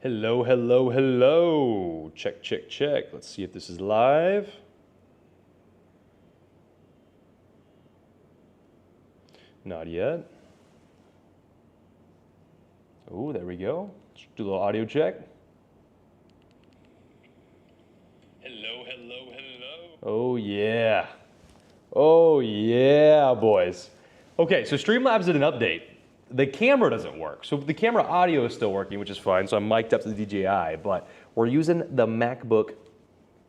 Hello, hello, hello. Check, check, check. Let's see if this is live. Not yet. Oh, there we go. Let's do a little audio check. Hello, hello, hello. Oh, yeah. Oh, yeah, boys. Okay, so Streamlabs did an update. The camera doesn't work. So the camera audio is still working, which is fine. So I'm mic'd up to the DJI, but we're using the MacBook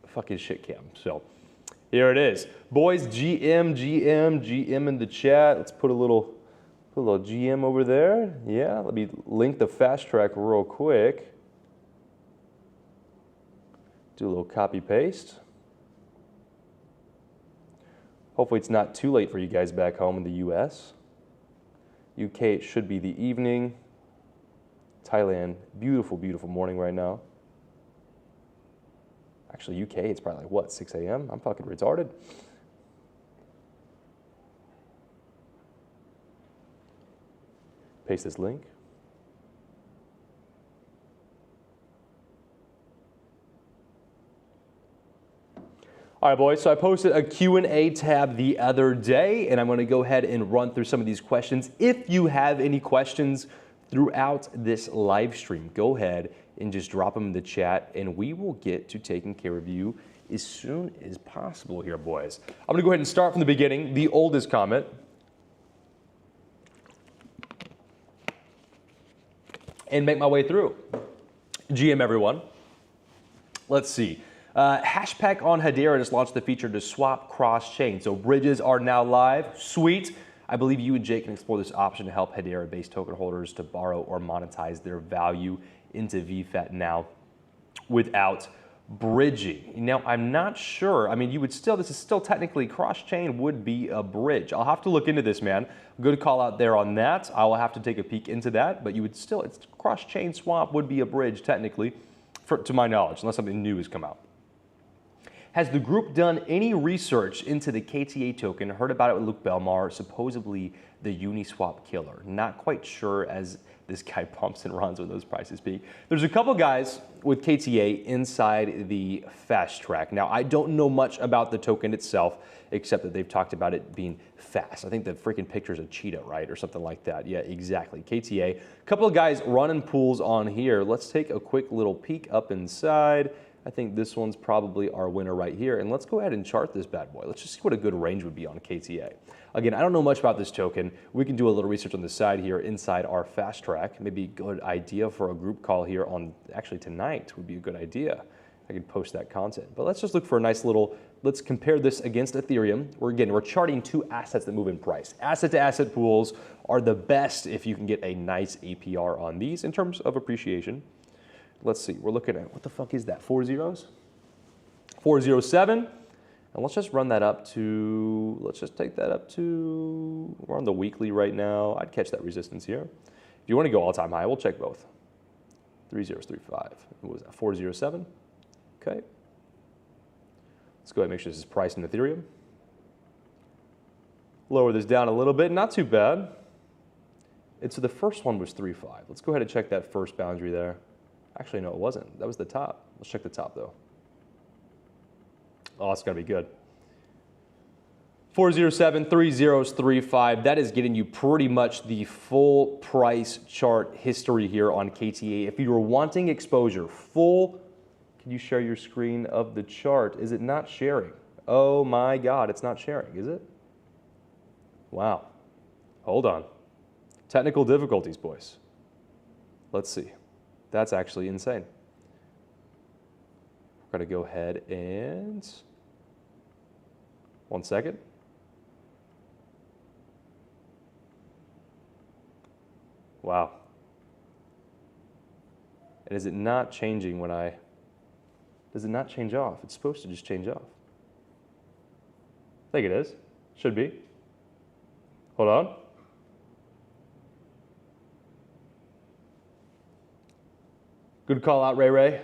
fucking shit cam. So here it is. Boys, GM in the chat. Let's put a little GM over there. Yeah, let me link the fast track real quick. Do a little copy paste. Hopefully it's not too late for you guys back home in the US. UK, it should be the evening. Thailand, beautiful, beautiful morning right now. Actually, UK, it's probably like, what, 6 a.m.? I'm fucking retarded. Paste this link. All right, boys, so I posted a Q&A tab the other day, and I'm going to go ahead and run through some of these questions. If you have any questions throughout this live stream, go ahead and just drop them in the chat, and we will get to taking care of you as soon as possible here, boys. I'm going to go ahead and start from the beginning, the oldest comment. And make my way through. GM, everyone. Let's see. Hashpack on Hedera just launched the feature to swap cross-chain. So bridges are now live. Sweet. I believe you and Jake can explore this option to help Hedera-based token holders to borrow or monetize their value into VFAT now without bridging. Now, I'm not sure. I mean, you would still, this is still technically cross-chain would be a bridge. I'll have to look into this, man. Good call out there on that. I will have to take a peek into that, but you would still, it's cross-chain swap would be a bridge technically, to my knowledge, unless something new has come out. Has the group done any research into the KTA token? Heard about it with Luke Belmar, supposedly the Uniswap killer. Not quite sure as this guy pumps and runs with those prices peak. There's a couple guys with KTA inside the fast track. Now, I don't know much about the token itself, except that they've talked about it being fast. I think the freaking picture is a cheetah, right? Or something like that. Yeah, exactly. KTA. A couple of guys running pools on here. Let's take a quick little peek up inside. I think this one's probably our winner right here. And let's go ahead and chart this bad boy. Let's just see what a good range would be on KTA. Again, I don't know much about this token. We can do a little research on the side here inside our fast track. Maybe a good idea for a group call here on, actually tonight would be a good idea. I could post that content. But let's just look for a nice little, let's compare this against Ethereum. We're charting two assets that move in price. Asset to asset pools are the best if you can get a nice APR on these in terms of appreciation. Let's see, we're looking at, what the fuck is that, 4 zeros? 407, and let's just run that up to, let's just take that up to, we're on the weekly right now. I'd catch that resistance here. If you want to go all-time high, we'll check both. 3035, what was that, 407? Okay. Let's go ahead and make sure this is priced in Ethereum. Lower this down a little bit, not too bad. And so the first one was 3.5. Let's go ahead and check that first boundary there. Actually, no, it wasn't. That was the top. Let's check the top, though. Oh, it's going to be good. 407, 3035. That is getting you pretty much the full price chart history here on KTA. If you were wanting exposure, full, can you share your screen of the chart? Is it not sharing? Oh, my God, it's not sharing, is it? Wow. Hold on. Technical difficulties, boys. Let's see. That's actually insane. We're going to go ahead and, 1 second. Wow. And is it not changing when does it not change off? It's supposed to just change off. I think it is. Should be. Hold on. Good call out, Ray Ray.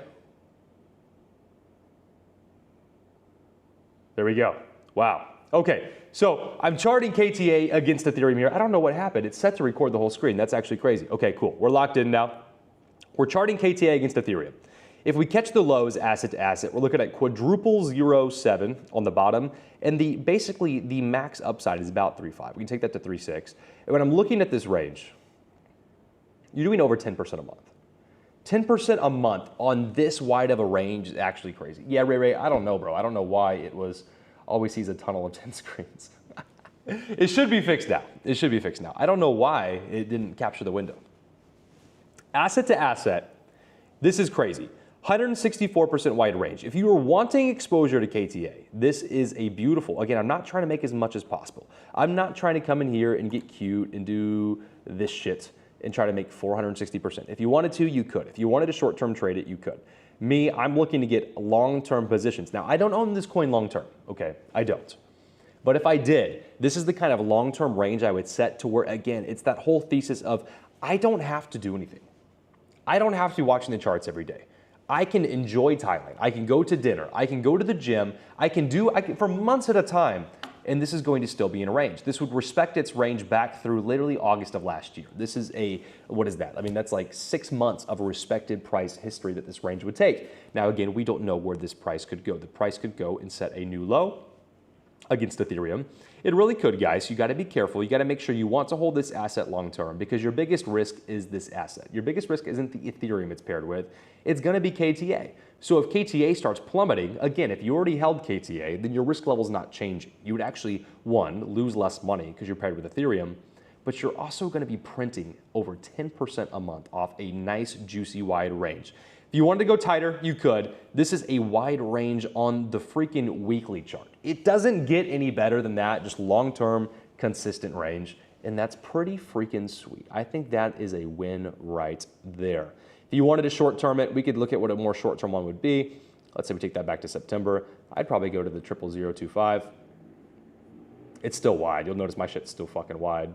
There we go. Wow. Okay, so I'm charting KTA against Ethereum here. I don't know what happened. It's set to record the whole screen. That's actually crazy. Okay, cool. We're locked in now. We're charting KTA against Ethereum. If we catch the lows asset to asset, we're looking at quadruple 0.7 on the bottom, and basically the max upside is about 3.5. We can take that to 3.6. And when I'm looking at this range, you're doing over 10% a month. 10% a month on this wide of a range is actually crazy. Yeah, Ray, I don't know, bro. I don't know why it was always sees a tunnel of 10 screens. It should be fixed now. It should be fixed now. I don't know why it didn't capture the window. Asset to asset, this is crazy. 164% wide range. If you are wanting exposure to KTA, this is a beautiful, again, I'm not trying to make as much as possible. I'm not trying to come in here and get cute and do this shit and try to make 460%. If you wanted to, you could. If you wanted to short-term trade it, you could. Me, I'm looking to get long-term positions. Now, I don't own this coin long-term, okay? I don't. But if I did, this is the kind of long-term range I would set to where, again, it's that whole thesis of I don't have to do anything. I don't have to be watching the charts every day. I can enjoy Thailand. I can go to dinner. I can go to the gym. I can for months at a time, and this is going to still be in a range. This would respect its range back through literally August of last year. This is what is that? I mean, that's like 6 months of a respected price history that this range would take. Now, again, we don't know where this price could go. The price could go and set a new low against Ethereum. It really could, guys. You got to be careful. You got to make sure you want to hold this asset long term because your biggest risk is this asset. Your biggest risk isn't the Ethereum it's paired with. It's going to be KTA. So if KTA starts plummeting, again, if you already held KTA, then your risk level is not changing. You would actually, one, lose less money because you're paired with Ethereum, but you're also going to be printing over 10% a month off a nice, juicy, wide range. If you wanted to go tighter, you could. This is a wide range on the freaking weekly chart. It doesn't get any better than that, just long-term, consistent range, and that's pretty freaking sweet. I think that is a win right there. If you wanted to short-term it, we could look at what a more short-term one would be. Let's say we take that back to September. I'd probably go to the 0.0025. It's still wide. You'll notice my shit's still fucking wide.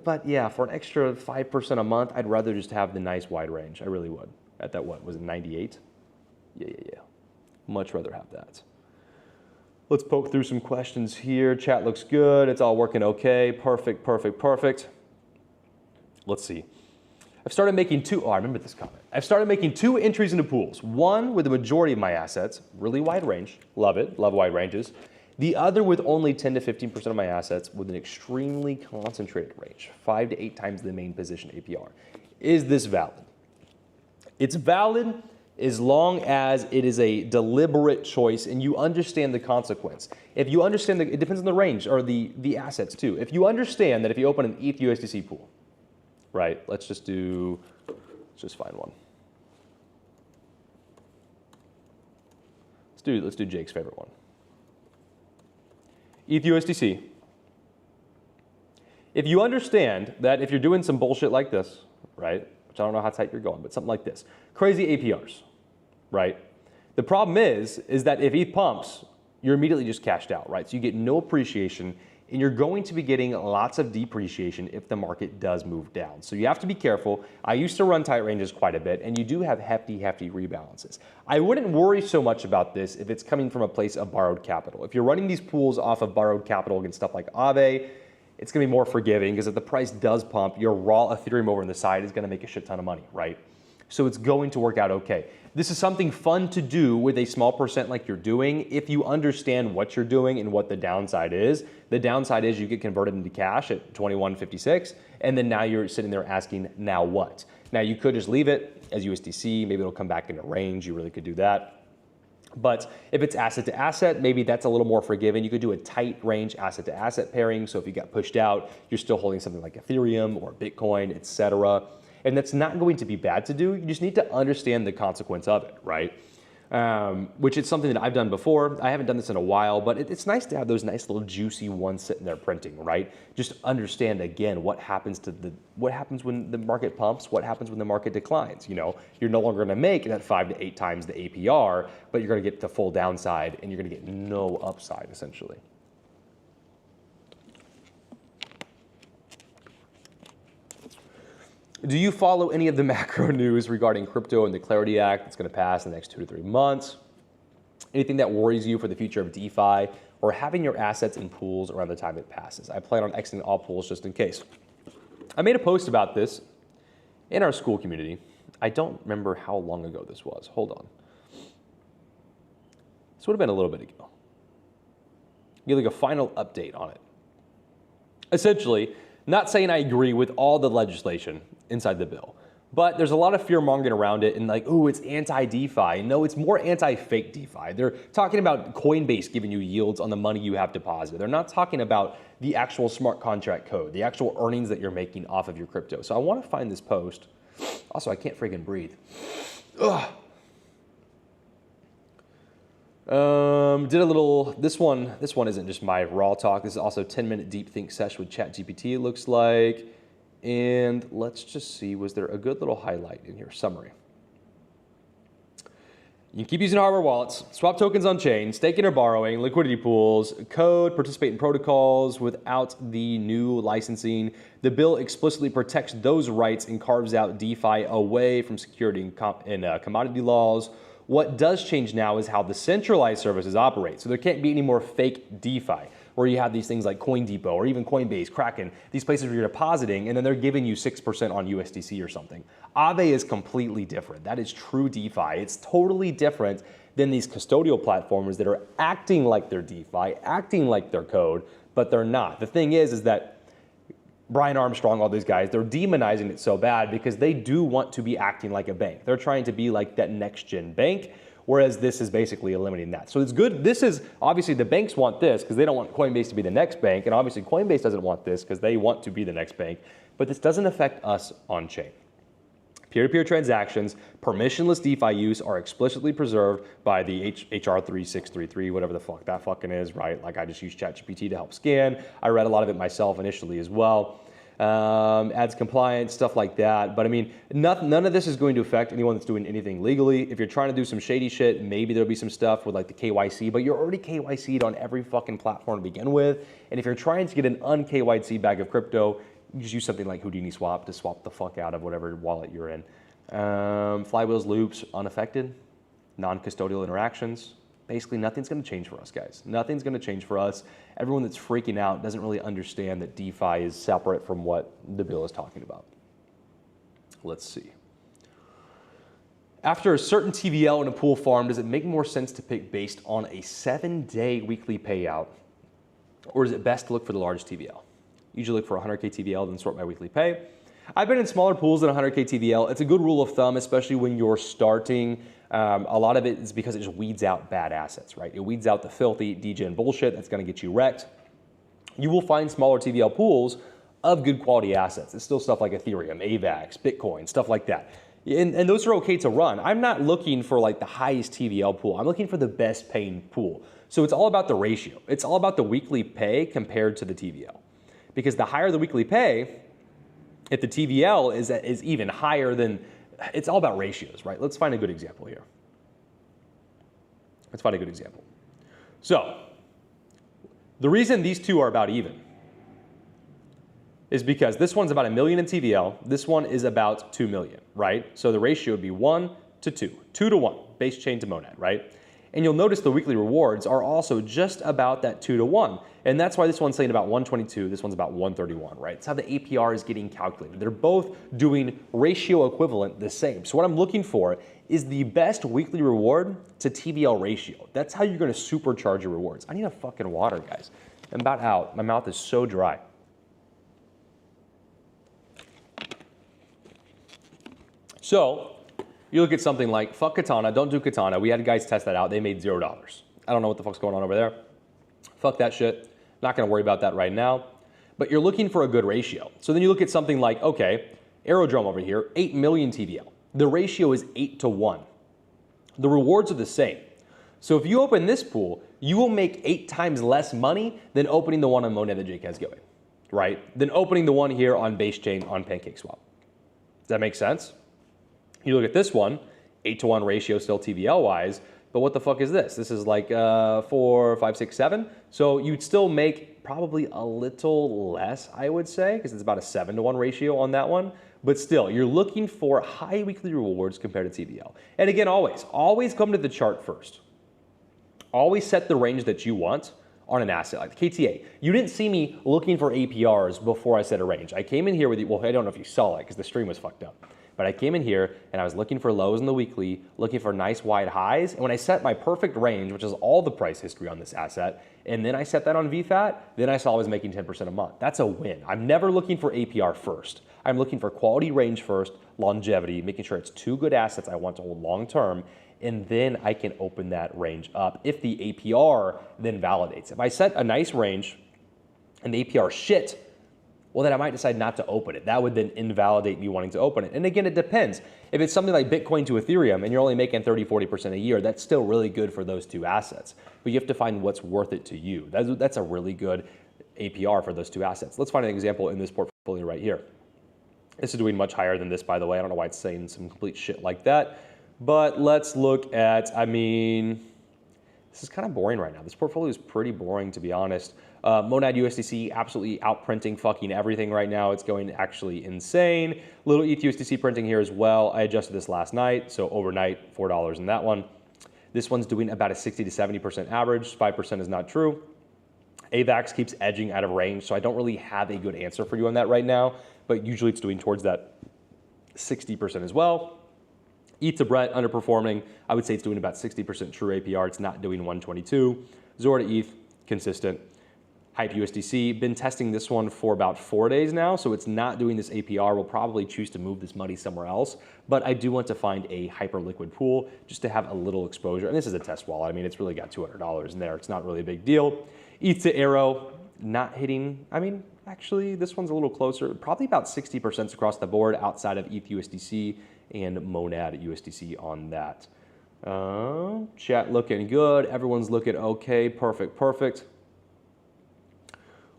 But yeah, for an extra 5% a month, I'd rather just have the nice wide range. I really would. At that, what, was it 98? Yeah. Much rather have that. Let's poke through some questions here. Chat looks good. It's all working okay. Perfect. Let's see. I've started making I remember this comment. I've started making 2 entries into pools. One with the majority of my assets, really wide range. Love it. Love wide ranges. The other with only 10 to 15% of my assets with an extremely concentrated range, 5 to 8 times the main position APR. Is this valid? It's valid as long as it is a deliberate choice and you understand the consequence. If you understand, it depends on the range or the assets too. If you understand that if you open an ETH USDC pool, right, let's just find one. Let's do Jake's favorite one. ETH USDC. If you understand that if you're doing some bullshit like this, right, which I don't know how tight you're going, but something like this, crazy APRs, right? The problem is that if ETH pumps, you're immediately just cashed out, right? So you get no appreciation and you're going to be getting lots of depreciation if the market does move down. So you have to be careful. I used to run tight ranges quite a bit, and you do have hefty rebalances. I wouldn't worry so much about this if it's coming from a place of borrowed capital. If you're running these pools off of borrowed capital against stuff like Aave, it's gonna be more forgiving because if the price does pump, your raw Ethereum over on the side is gonna make a shit ton of money, right? So it's going to work out okay. This is something fun to do with a small percent like you're doing if you understand what you're doing and what the downside is. The downside is you get converted into cash at 21.56, and then now you're sitting there asking, now what? Now you could just leave it as USDC, maybe it'll come back into range, you really could do that. But if it's asset to asset, maybe that's a little more forgiving. You could do a tight range asset to asset pairing, so if you got pushed out, you're still holding something like Ethereum or Bitcoin, etc. And that's not going to be bad to do. You just need to understand the consequence of it, right? Which is something that I've done before. I haven't done this in a while, but it's nice to have those nice little juicy ones sitting there printing, right? Just understand again what happens when the market pumps, what happens when the market declines. You know, you're no longer going to make that 5 to 8 times the APR, but you're going to get the full downside and you're going to get no upside essentially. Do you follow any of the macro news regarding crypto and the Clarity Act that's going to pass in the next 2 to 3 months? Anything that worries you for the future of DeFi or having your assets in pools around the time it passes? I plan on exiting all pools just in case. I made a post about this in our school community. I don't remember how long ago this was. Hold on. This would have been a little bit ago. Give like a final update on it. Essentially, not saying I agree with all the legislation inside the bill, but there's a lot of fear mongering around it and like, ooh, it's anti-DeFi. No, it's more anti-fake DeFi. They're talking about Coinbase giving you yields on the money you have deposited. They're not talking about the actual smart contract code, the actual earnings that you're making off of your crypto. So I want to find this post. Also, I can't freaking breathe. Ugh. Did a little, this one isn't just my raw talk. This is also a 10-minute deep think session with ChatGPT, it looks like. And let's just see, was there a good little highlight in here? Summary. You can keep using hardware wallets, swap tokens on chain, staking or borrowing, liquidity pools, code, participate in protocols without the new licensing. The bill explicitly protects those rights and carves out DeFi away from security and commodity laws. What does change now is how the centralized services operate. So there can't be any more fake DeFi, where you have these things like CoinDepot or even Coinbase, Kraken, these places where you're depositing and then they're giving you 6% on USDC or something. Aave is completely different. That is true DeFi. It's totally different than these custodial platforms that are acting like they're DeFi, acting like they're code, but they're not. The thing is that Brian Armstrong, all these guys, they're demonizing it so bad because they do want to be acting like a bank. They're trying to be like that next-gen bank, whereas this is basically eliminating that. So it's good. This is, obviously the banks want this because they don't want Coinbase to be the next bank, and obviously Coinbase doesn't want this because they want to be the next bank, but this doesn't affect us on-chain. Peer-to-peer transactions, permissionless DeFi use are explicitly preserved by the HR 3633, whatever the fuck that fucking is, right? Like I just use ChatGPT to help scan. I read a lot of it myself initially as well. Adds compliance, stuff like that. But I mean, none of this is going to affect anyone that's doing anything legally. If you're trying to do some shady shit, maybe there'll be some stuff with like the KYC, but you're already KYC'd on every fucking platform to begin with. And if you're trying to get an un-KYC bag of crypto, you just use something like Houdini Swap to swap the fuck out of whatever wallet you're in. Flywheels, loops, unaffected. Non-custodial interactions. Basically, nothing's going to change for us, guys. Nothing's going to change for us. Everyone that's freaking out doesn't really understand that DeFi is separate from what the bill is talking about. Let's see. After a certain TVL in a pool farm, does it make more sense to pick based on a 7-day weekly payout, or is it best to look for the largest TVL? Usually look for 100K TVL, then sort by weekly pay. I've been in smaller pools than 100K TVL. It's a good rule of thumb, especially when you're starting. A lot of it is because it just weeds out bad assets, right? It weeds out the filthy degen bullshit that's going to get you wrecked. You will find smaller TVL pools of good quality assets. It's still stuff like Ethereum, AVAX, Bitcoin, stuff like that. And those are okay to run. I'm not looking for like the highest TVL pool. I'm looking for the best paying pool. So it's all about the ratio. It's all about the weekly pay compared to the TVL. Because the higher the weekly pay, if the TVL is even higher than, it's all about ratios, right? Let's find a good example here. Let's find a good example. So, the reason these two are about even is because this one's about $1 million in TVL, this one is about 2 million, right? So the ratio would be 1 to 2, 2 to 1, base chain to monad, right? And you'll notice the weekly rewards are also just about that 2 to 1. And that's why this one's saying about 122, this one's about 131, right? It's how the APR is getting calculated. They're both doing ratio equivalent the same. So what I'm looking for is the best weekly reward to TVL ratio. That's how you're gonna supercharge your rewards. I need a fucking water, guys. I'm about out. My mouth is so dry. So, you look at something like, fuck Katana, don't do Katana. We had guys test that out. They made $0. I don't know what the fuck's going on over there. Fuck that shit. Not going to worry about that right now. But you're looking for a good ratio. So then you look at something like, okay, Aerodrome over here, 8 million TVL. The ratio is 8 to 1. The rewards are the same. So if you open this pool, you will make 8 times less money than opening the one on Monad that Jake has going, right? Than opening the one here on Base Chain on PancakeSwap. Does that make sense? You look at this one, 8 to 1 ratio still TVL wise, but what the fuck is this? This is like 4, 5, 6, 7. So you'd still make probably a little less, I would say, because it's about a 7 to 1 ratio on that one. But still, you're looking for high weekly rewards compared to TVL. And again, always come to the chart first. Always set the range that you want. on an asset like the KTA. You didn't see me looking for APRs before I set a range. I came in here with, well, I don't know if you saw it because the stream was fucked up. But I came in here and I was looking for lows in the weekly, looking for nice wide highs. And when I set my perfect range, which is all the price history on this asset, and then I set that on VFAT, then I saw I was making 10% a month. That's a win. I'm never looking for APR first. I'm looking for quality range first, longevity, making sure it's two good assets I want to hold long term, and then I can open that range up if the APR then validates. If I set a nice range and the APR shit, well, then I might decide not to open it. That would then invalidate me wanting to open it. And again, it depends. If it's something like Bitcoin to Ethereum and you're only making 30, 40% a year, that's still really good for those two assets. But you have to find what's worth it to you. That's a really good APR for those two assets. Let's find an example in this portfolio right here. This is doing much higher than this, by the way. I don't know why it's saying some complete shit like that. But let's look at, this is kind of boring right now. This portfolio is pretty boring, to be honest. Monad USDC absolutely outprinting fucking everything right now. It's going actually insane. Little ETH USDC printing here as well. I adjusted this last night, so overnight, $4 in that one. This one's doing about a 60 to 70% average. 5% is not true. AVAX keeps edging out of range, so I don't really have a good answer for you on that right now, but usually it's doing towards that 60% as well. ETH to Brett underperforming. I would say it's doing about 60% true APR. It's not doing 122. Zora to ETH, consistent. Hype USDC, been testing this one for about 4 days now, so it's not doing this APR. We'll probably choose to move this money somewhere else, but I do want to find a hyper liquid pool just to have a little exposure. And this is a test wallet. I mean, it's really got $200 in there. It's not really a big deal. ETH to Arrow, not hitting. I mean, actually, this one's a little closer. Probably about 60% across the board outside of ETH USDC and Monad USDC on that. Chat looking good. Everyone's looking okay. Perfect, perfect.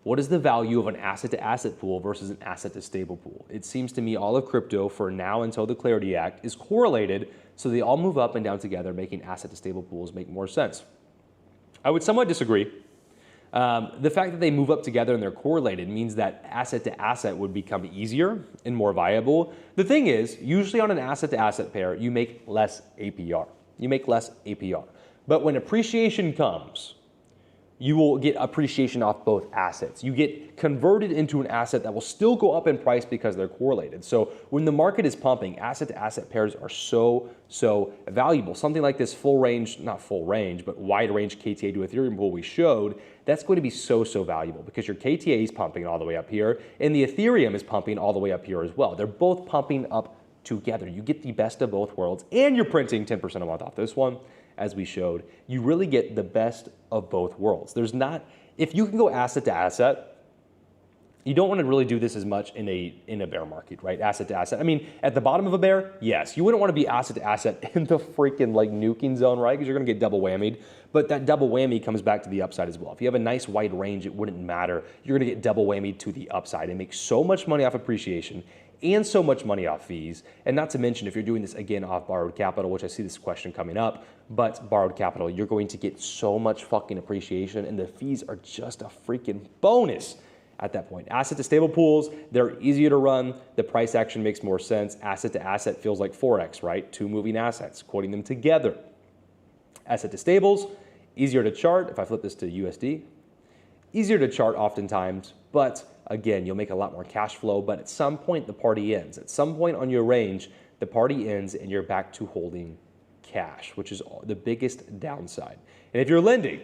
What is the value of an asset-to-asset pool versus an asset-to-stable pool? It seems to me all of crypto, for now until the Clarity Act, is correlated, so they all move up and down together, making asset-to-stable pools make more sense. I would somewhat disagree. The fact that they move up together and they're correlated means that asset-to-asset would become easier and more viable. The thing is, usually on an asset-to-asset pair, you make less APR. You make less APR. But when appreciation comes, you will get appreciation off both assets. You get converted into an asset that will still go up in price because they're correlated. So when the market is pumping, asset-to-asset pairs are so valuable. Something like this full range, not full range, but wide range KTA to Ethereum pool we showed, that's going to be so valuable because your KTA is pumping all the way up here and the Ethereum is pumping all the way up here as well. They're both pumping up together. You get the best of both worlds and you're printing 10% a month off this one. As we showed, you really get the best of both worlds. There's not, if you can go asset to asset, you don't want to really do this as much in a bear market, right? Asset to asset. I mean, at the bottom of a bear, yes. You wouldn't want to be asset to asset in the freaking like nuking zone, right? Because you're going to get double whammied. But that double whammy comes back to the upside as well. If you have a nice wide range, it wouldn't matter. You're going to get double whammied to the upside and make so much money off appreciation and so much money off fees. And not to mention, if you're doing this again off borrowed capital, which I see this question coming up, but borrowed capital, you're going to get so much fucking appreciation and the fees are just a freaking bonus at that point. Asset to stable pools, they're easier to run. The price action makes more sense. Asset to asset feels like Forex, right? Two moving assets, quoting them together. Asset to stables, easier to chart. If I flip this to USD, easier to chart oftentimes, but again, you'll make a lot more cash flow, but at some point the party ends. At some point on your range, the party ends and you're back to holding cash, which is the biggest downside. And if you're lending,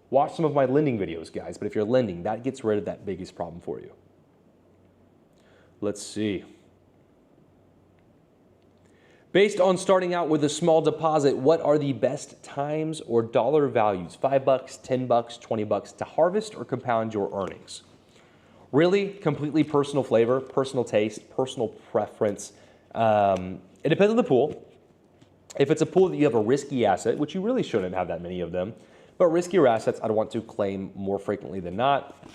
watch some of my lending videos, guys, but if you're lending, that gets rid of that biggest problem for you. Let's see. Based on starting out with a small deposit, what are the best times or dollar values, $5, $10, $20, to harvest or compound your earnings? Really, completely personal flavor, personal taste, personal preference. It depends on the pool. If it's a pool that you have a risky asset, which you really shouldn't have that many of them, but riskier assets I'd want to claim more frequently than not.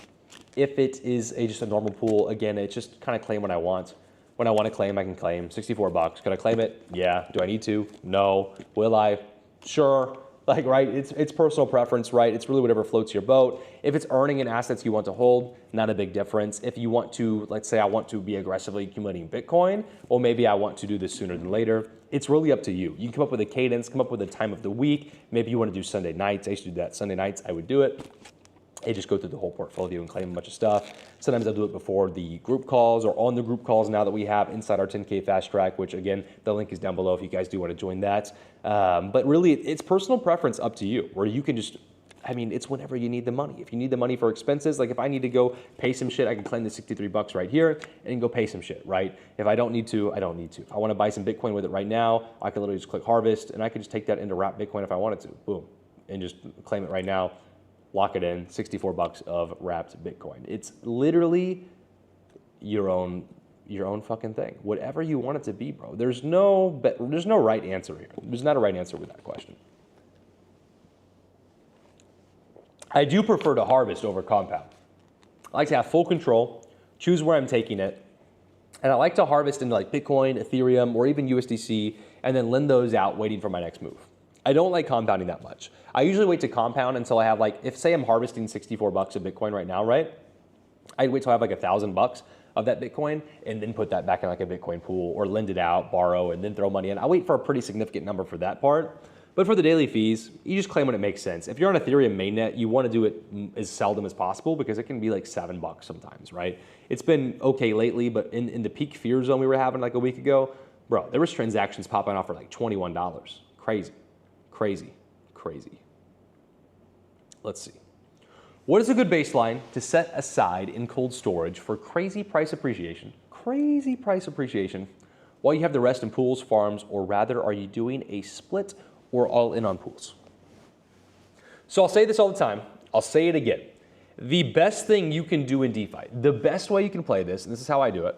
If it is just a normal pool, again, it's just kind of claim what I want. When I want to claim, I can claim $64. Could I claim it? Yeah. Do I need to? No. Will I? Sure. Like, right, it's personal preference, right? It's really whatever floats your boat. If it's earning in assets you want to hold, not a big difference. If you want to, let's say I want to be aggressively accumulating Bitcoin, well, maybe I want to do this sooner than later. It's really up to you. You can come up with a cadence, come up with a time of the week. Maybe you want to do Sunday nights. I used to do that Sunday nights. I would do it. I just go through the whole portfolio and claim a bunch of stuff. Sometimes I'll do it before the group calls or on the group calls now that we have inside our 10K fast track, which again, the link is down below if you guys do want to join that. But really, it's personal preference up to you, where you can just, I mean, it's whenever you need the money. If you need the money for expenses, like if I need to go pay some shit, I can claim the 63 bucks right here and go pay some shit, right? If I don't need to, I don't need to. If I want to buy some Bitcoin with it right now, I can literally just click harvest and I can just take that into wrap Bitcoin if I wanted to, boom, and just claim it right now. Lock it in, 64 bucks of wrapped Bitcoin. It's literally your own fucking thing. Whatever you want it to be, bro. There's no right answer here. There's not a right answer with that question. I do prefer to harvest over compound. I like to have full control, choose where I'm taking it, and I like to harvest into like Bitcoin, Ethereum, or even USDC, and then lend those out waiting for my next move. I don't like compounding that much. I usually wait to compound until I have like, if say I'm harvesting 64 bucks of Bitcoin right now, right? I'd wait till I have like 1,000 bucks of that Bitcoin and then put that back in like a Bitcoin pool or lend it out, borrow, and then throw money in. I wait for a pretty significant number for that part. But for the daily fees, you just claim when it makes sense. If you're on Ethereum mainnet, you want to do it as seldom as possible because it can be like 7 bucks sometimes, right? It's been okay lately, but in the peak fear zone we were having like a week ago, bro, there was transactions popping off for like $21. Crazy. Crazy, crazy. Let's see. What is a good baseline to set aside in cold storage for crazy price appreciation while you have the rest in pools, farms, or rather are you doing a split or all in on pools? So I'll say this all the time. I'll say it again. The best thing you can do in DeFi, the best way you can play this, and this is how I do it,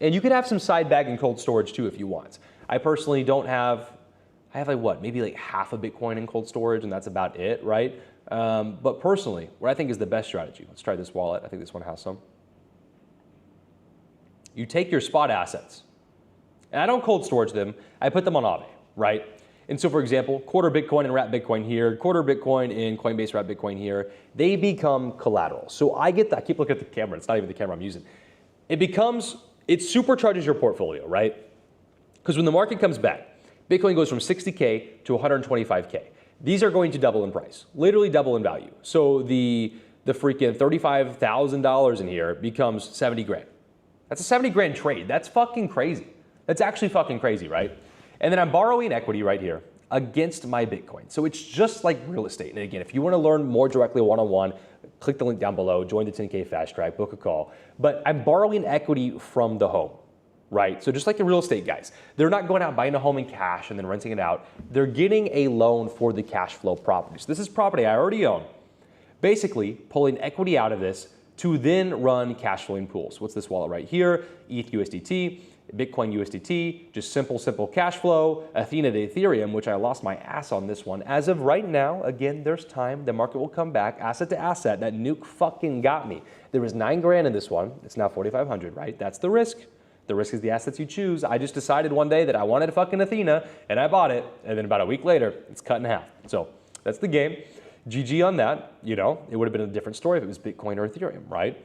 and you can have some side bag and cold storage too if you want. I personally don't have, I have like what, maybe like half a Bitcoin in cold storage and that's about it, right? But personally, what I think is the best strategy, let's try this wallet. I think this one has some. You take your spot assets, and I don't cold storage them, I put them on Aave, right? And so for example, quarter Bitcoin and wrap Bitcoin here, quarter Bitcoin in Coinbase wrap Bitcoin here, they become collateral. So I get that, I keep looking at the camera, it's not even the camera I'm using. It supercharges your portfolio, right? Because when the market comes back, Bitcoin goes from 60K to 125K. These are going to double in price, literally double in value. So the freaking $35,000 in here becomes 70 grand. That's a 70 grand trade. That's fucking crazy. That's actually fucking crazy, right? And then I'm borrowing equity right here against my Bitcoin. So it's just like real estate. And again, if you want to learn more directly one-on-one, click the link down below, join the 10K fast track, book a call. But I'm borrowing equity from the home. Right? So just like the real estate guys, they're not going out buying a home in cash and then renting it out. They're getting a loan for the cash flow property. So this is property I already own. Basically, pulling equity out of this to then run cash flowing pools. What's this wallet right here? ETH USDT, Bitcoin USDT, just simple cash flow, Athena to Ethereum, which I lost my ass on this one. As of right now, again, there's time. The market will come back, asset to asset. That nuke fucking got me. There was 9 grand in this one. It's now 4,500, right? That's the risk. The risk is the assets you choose. I just decided one day that I wanted a fucking Athena and I bought it. And then about a week later, it's cut in half. So that's the game. GG on that. You know, it would have been a different story if it was Bitcoin or Ethereum, right?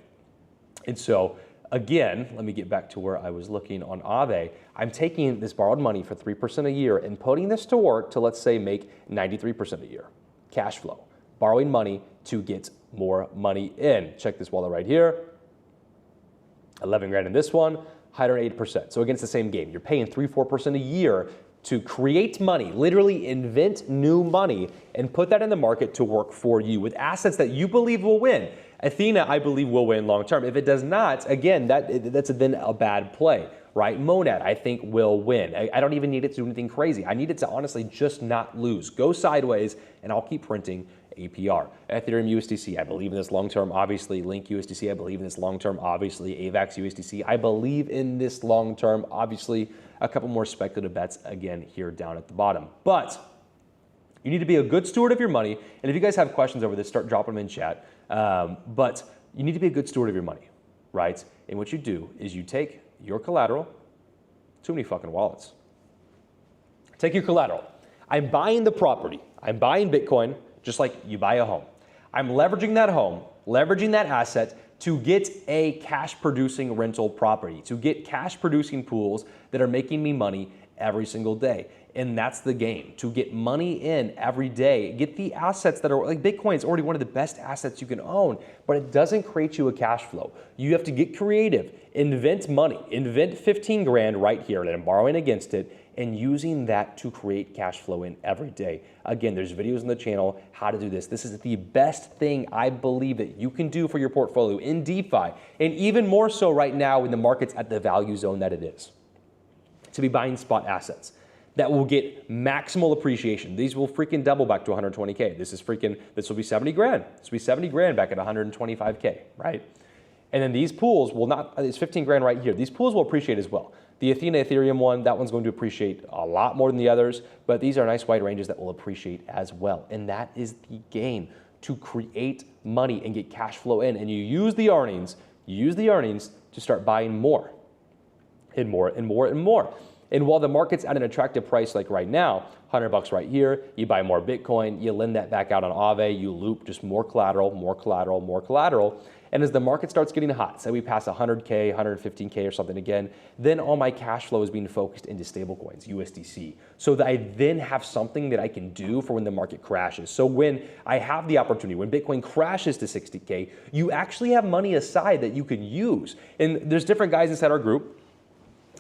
And so again, let me get back to where I was looking on Aave. I'm taking this borrowed money for 3% a year and putting this to work to, let's say, make 93% a year. Cash flow. Borrowing money to get more money in. Check this wallet right here. 11 grand in this one. 108%. So again, it's the same game. You're paying 3-4% a year to create money, literally invent new money and put that in the market to work for you with assets that you believe will win. Athena, I believe, will win long term. If it does not, again, that's then a bad play, right? Monad, I think, will win. I don't even need it to do anything crazy. I need it to honestly just not lose. Go sideways, and I'll keep printing APR. Ethereum USDC, I believe in this long term, obviously. Link USDC, I believe in this long term, obviously. AVAX USDC, I believe in this long term, obviously. A couple more speculative bets again here down at the bottom. But you need to be a good steward of your money. And if you guys have questions over this, start dropping them in chat. But you need to be a good steward of your money, right? And what you do is you take your collateral, too many fucking wallets. Take your collateral. I'm buying the property. I'm buying Bitcoin just like you buy a home. I'm leveraging that home, leveraging that asset to get a cash producing rental property, to get cash producing pools that are making me money every single day. And that's the game, to get money in every day, get the assets that are, like Bitcoin is already one of the best assets you can own, but it doesn't create you a cash flow. You have to get creative, invent money, invent 15 grand right here that I'm borrowing against it and using that to create cash flow in every day. Again, there's videos on the channel how to do this. This is the best thing I believe that you can do for your portfolio in DeFi, and even more so right now when the market's at the value zone that it is, to be buying spot assets that will get maximal appreciation. These will freaking double back to 120K. This will be 70 grand. This will be 70 grand back at 125K, right? And then these pools will not, it's 15 grand right here. These pools will appreciate as well. The Athena Ethereum one, that one's going to appreciate a lot more than the others, but these are nice wide ranges that will appreciate as well. And that is the game, to create money and get cash flow in. And you use the earnings to start buying more and more and more and more. And while the market's at an attractive price like right now, $100 right here, you buy more Bitcoin, you lend that back out on Aave, you loop just more collateral, more collateral, more collateral. And as the market starts getting hot, say we pass 100K, 115K or something again, then all my cash flow is being focused into stablecoins, USDC, so that I then have something that I can do for when the market crashes. So when I have the opportunity, when Bitcoin crashes to 60K, you actually have money aside that you can use. And there's different guys inside our group.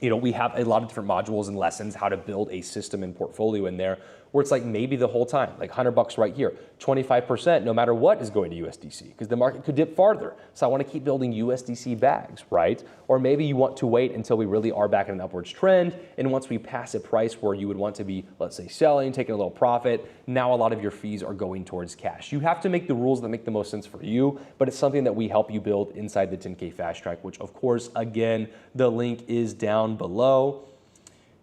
You know, we have a lot of different modules and lessons how to build a system and portfolio in there where it's like maybe the whole time, like $100 right here, 25% no matter what is going to USDC because the market could dip farther. So I want to keep building USDC bags, right? Or maybe you want to wait until we really are back in an upwards trend. And once we pass a price where you would want to be, let's say, selling, taking a little profit, now a lot of your fees are going towards cash. You have to make the rules that make the most sense for you, but it's something that we help you build inside the 10K Fast Track, which of course, again, the link is down below.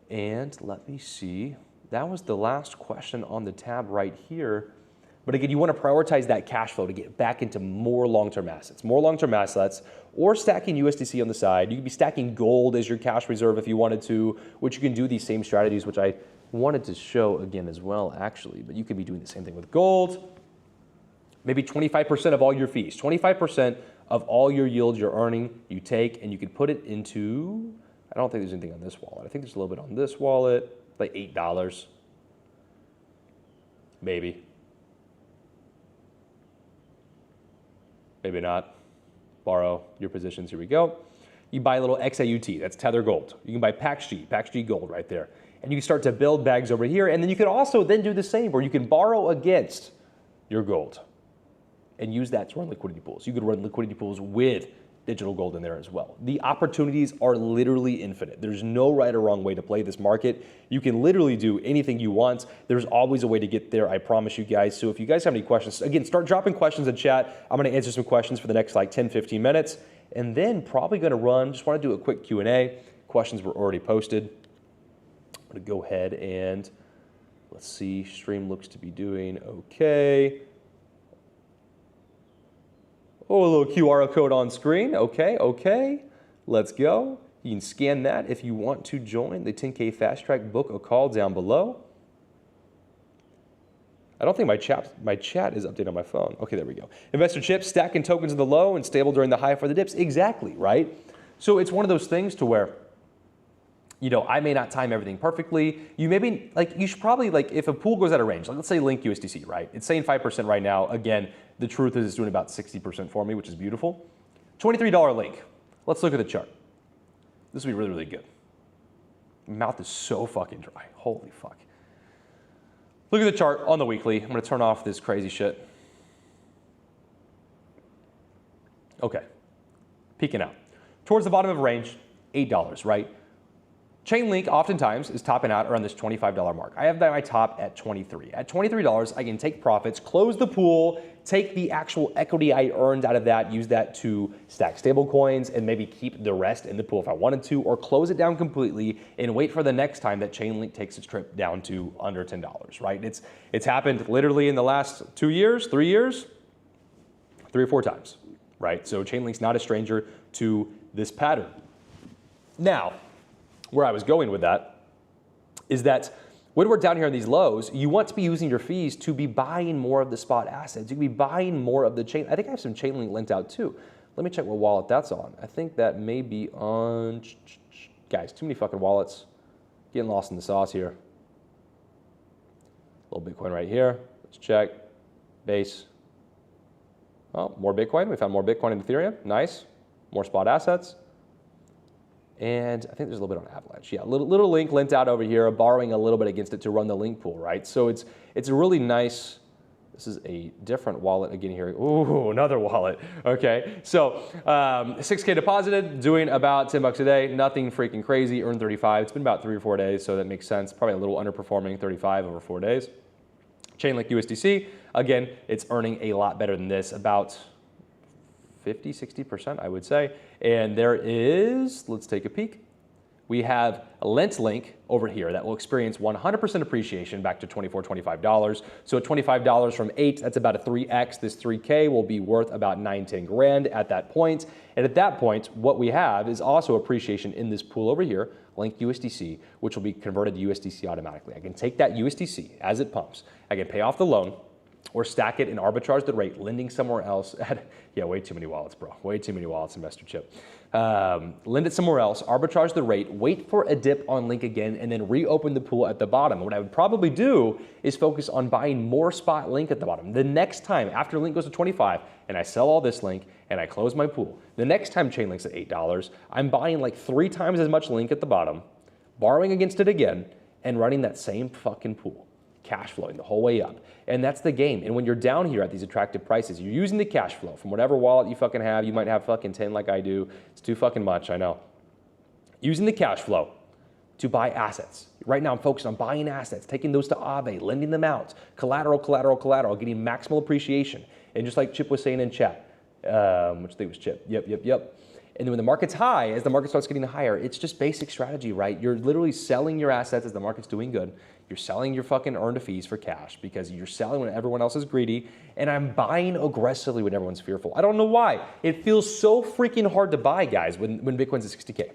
And let me see. That was the last question on the tab right here. But again, you want to prioritize that cash flow to get back into more long-term assets, or stacking USDC on the side. You could be stacking gold as your cash reserve if you wanted to, which you can do these same strategies, which I wanted to show again as well, actually. But you could be doing the same thing with gold. Maybe 25% of all your fees, 25% of all your yield you're earning, you take, and you could put it into, I don't think there's anything on this wallet. I think there's a little bit on this wallet. Like $8, maybe. Maybe not. Borrow your positions, here we go. You buy a little XAUT, that's Tether Gold. You can buy PaxG Gold right there. And you can start to build bags over here, and then you can also then do the same where you can borrow against your gold and use that to run liquidity pools. You could run liquidity pools with digital gold in there as well. The opportunities are literally infinite. There's no right or wrong way to play this market. You can literally do anything you want. There's always a way to get there, I promise you guys. So if you guys have any questions, again, start dropping questions in chat. I'm gonna answer some questions for the next like 10, 15 minutes, and then probably gonna just wanna do a quick Q&A. Questions were already posted. I'm gonna go ahead and let's see, stream looks to be doing okay. Oh, a little QR code on screen. Okay. Let's go. You can scan that if you want to join the 10K Fast Track. Book a call down below. I don't think my chat is updated on my phone. Okay, there we go. Investor chips, stacking tokens in the low and stable during the high for the dips. Exactly, right? So it's one of those things to where, you know, I may not time everything perfectly. You should probably, like, if a pool goes out of range, like let's say Link USDC, right? It's saying 5% right now. Again, the truth is it's doing about 60% for me, which is beautiful. $23 Link. Let's look at the chart. This will be really, really good. My mouth is so fucking dry. Holy fuck. Look at the chart on the weekly. I'm gonna turn off this crazy shit. Okay, peeking out. Towards the bottom of range, $8, right? Chainlink oftentimes is topping out around this $25 mark. I have my top at $23. At $23, I can take profits, close the pool, take the actual equity I earned out of that, use that to stack stable coins, and maybe keep the rest in the pool if I wanted to, or close it down completely and wait for the next time that Chainlink takes its trip down to under $10, right? It's happened literally in the last 2 years, 3 years, 3 or 4 times, right? So Chainlink's not a stranger to this pattern. Now, where I was going with that is that When we're down here in these lows, you want to be using your fees to be buying more of the spot assets. You can be buying more of the chain. I think I have some Chainlink linked out too. Let me check what wallet that's on. I think that may be on, guys, too many fucking wallets. Getting lost in the sauce here. A little Bitcoin right here. Let's check. Base. Oh, more Bitcoin. We found more Bitcoin and Ethereum. Nice. More spot assets. And I think there's a little bit on Avalanche. Yeah, little link linked out over here, borrowing a little bit against it to run the link pool, right? So it's a really nice, this is a different wallet again here. Ooh, another wallet. Okay, so 6K deposited, doing about 10 bucks a day. Nothing freaking crazy, earned 35. It's been about 3 or 4 days, so that makes sense. Probably a little underperforming, 35 over 4 days. Chainlink USDC, again, it's earning a lot better than this, about 50, 60%, I would say. And there is, let's take a peek. We have a Lent link over here that will experience 100% appreciation back to $24, $25. So at $25 from 8, that's about a 3x. This 3K will be worth about 9, 10 grand at that point. And at that point, what we have is also appreciation in this pool over here, Link USDC, which will be converted to USDC automatically. I can take that USDC as it pumps. I can pay off the loan, or stack it and arbitrage the rate, lending somewhere else at, yeah, way too many wallets, bro. Way too many wallets, investor chip. Lend it somewhere else, arbitrage the rate, wait for a dip on Link again, and then reopen the pool at the bottom. What I would probably do is focus on buying more spot Link at the bottom. The next time, after Link goes to 25, and I sell all this Link, and I close my pool, the next time Chainlink's at $8, I'm buying like 3 times as much Link at the bottom, borrowing against it again, and running that same fucking pool. Cash flowing the whole way up. And that's the game. And when you're down here at these attractive prices, you're using the cash flow from whatever wallet you fucking have. You might have fucking 10 like I do. It's too fucking much, I know. Using the cash flow to buy assets. Right now I'm focused on buying assets, taking those to Aave, lending them out, collateral, getting maximal appreciation. And just like Chip was saying in chat, which I think was Chip, yep. And then when the market's high, as the market starts getting higher, it's just basic strategy, right? You're literally selling your assets as the market's doing good. You're selling your fucking earned fees for cash because you're selling when everyone else is greedy. And I'm buying aggressively when everyone's fearful. I don't know why. It feels so freaking hard to buy, guys, when Bitcoin's at 60K.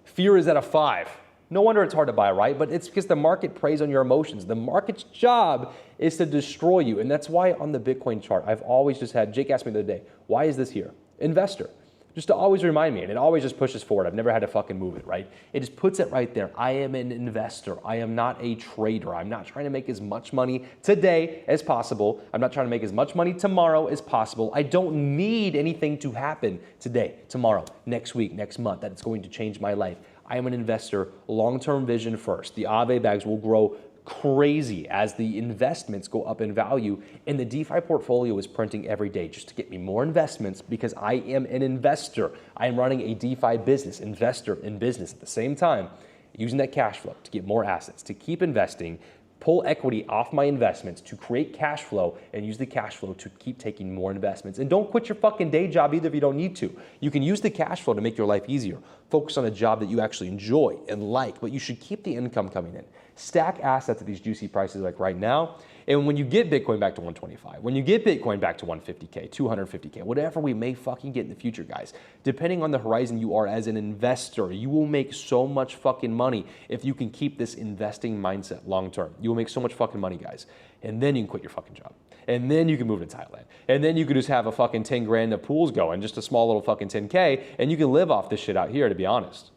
Fear is at a 5. No wonder it's hard to buy, right? But it's because the market preys on your emotions. The market's job is to destroy you. And that's why on the Bitcoin chart, I've always just had, Jake asked me the other day, why is this here? Investor. Just to always remind me, and it always just pushes forward. I've never had to fucking move it, right? It just puts it right there. I am an investor. I am not a trader. I'm not trying to make as much money today as possible. I'm not trying to make as much money tomorrow as possible. I don't need anything to happen today, tomorrow, next week, next month, that it's going to change my life. I am an investor, long-term vision first. The Aave bags will grow crazy as the investments go up in value, and the DeFi portfolio is printing every day just to get me more investments because I am an investor. I am running a DeFi business, investor in business at the same time, using that cash flow to get more assets, to keep investing, pull equity off my investments to create cash flow and use the cash flow to keep taking more investments. And don't quit your fucking day job either if you don't need to. You can use the cash flow to make your life easier. Focus on a job that you actually enjoy and like, but you should keep the income coming in. Stack assets at these juicy prices like right now. And when you get Bitcoin back to 125, when you get Bitcoin back to 150K, 250K, whatever we may fucking get in the future, guys, depending on the horizon you are as an investor, you will make so much fucking money if you can keep this investing mindset long term. You will make so much fucking money, guys. And then you can quit your fucking job. And then you can move to Thailand. And then you could just have a fucking 10 grand of pools going, just a small little fucking 10K, and you can live off this shit out here, to be honest.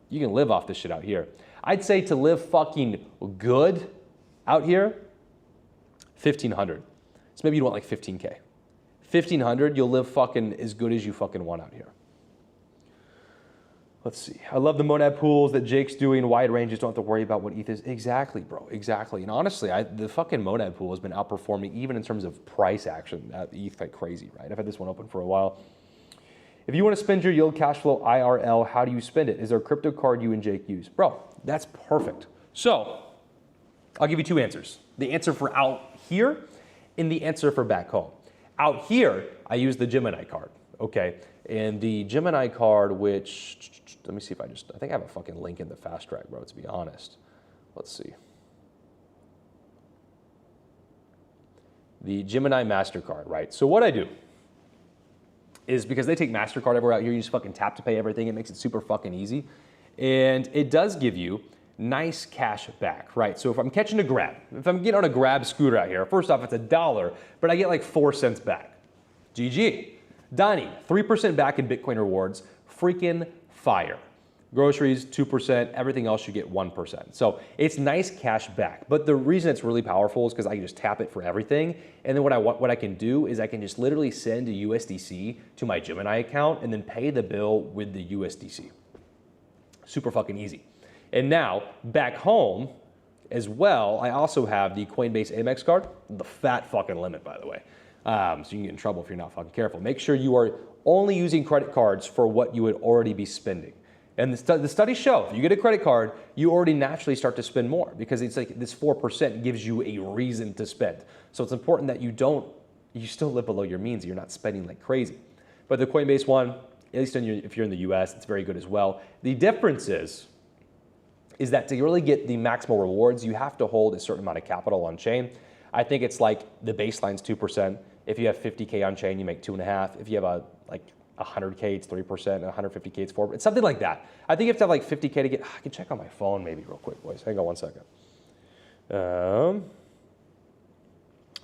You can live off this shit out here. I'd say to live fucking good out here, 1,500. So maybe you want like 15K. 1,500, you'll live fucking as good as you fucking want out here. Let's see. I love the monad pools that Jake's doing, wide ranges, don't have to worry about what ETH is. Exactly, bro, exactly. And honestly, the fucking monad pool has been outperforming even in terms of price action at ETH like crazy, right? I've had this one open for a while. If you want to spend your yield cash flow IRL, how do you spend it? Is there a crypto card you and Jake use? Bro, that's perfect. So I'll give you two answers. The answer for out here and the answer for back home. Out here, I use the Gemini card, okay? And the Gemini card, which, let me see if I think I have a fucking link in the fast track, bro, to be honest. Let's see. The Gemini MasterCard, right? So what I do is because they take MasterCard everywhere out here, you just fucking tap to pay everything. It makes it super fucking easy. And it does give you nice cash back, right? So if I'm catching a grab, if I'm getting on a grab scooter out here, first off, it's $1, but I get like 4 cents back. GG. Dining, 3% back in Bitcoin rewards, freaking fire. Groceries, 2%, everything else you get 1%. So it's nice cash back. But the reason it's really powerful is because I can just tap it for everything. And then what I can do is I can just literally send a USDC to my Gemini account and then pay the bill with the USDC. Super fucking easy. And now, back home as well, I also have the Coinbase Amex card, the fat fucking limit, by the way. So you can get in trouble if you're not fucking careful. Make sure you are only using credit cards for what you would already be spending. And the studies show, if you get a credit card, you already naturally start to spend more because it's like this 4% gives you a reason to spend. So it's important that you still live below your means. You're not spending like crazy. But the Coinbase one, at least if you're in the US, it's very good as well. The difference is that to really get the maximal rewards, you have to hold a certain amount of capital on chain. I think it's like the baseline's 2%. If you have 50K on chain, you make 2.5. If you have like 100K, it's 3%, 150K, it's 4%. It's something like that. I think you have to have like 50K to get, I can check on my phone maybe real quick, boys. Hang on one second.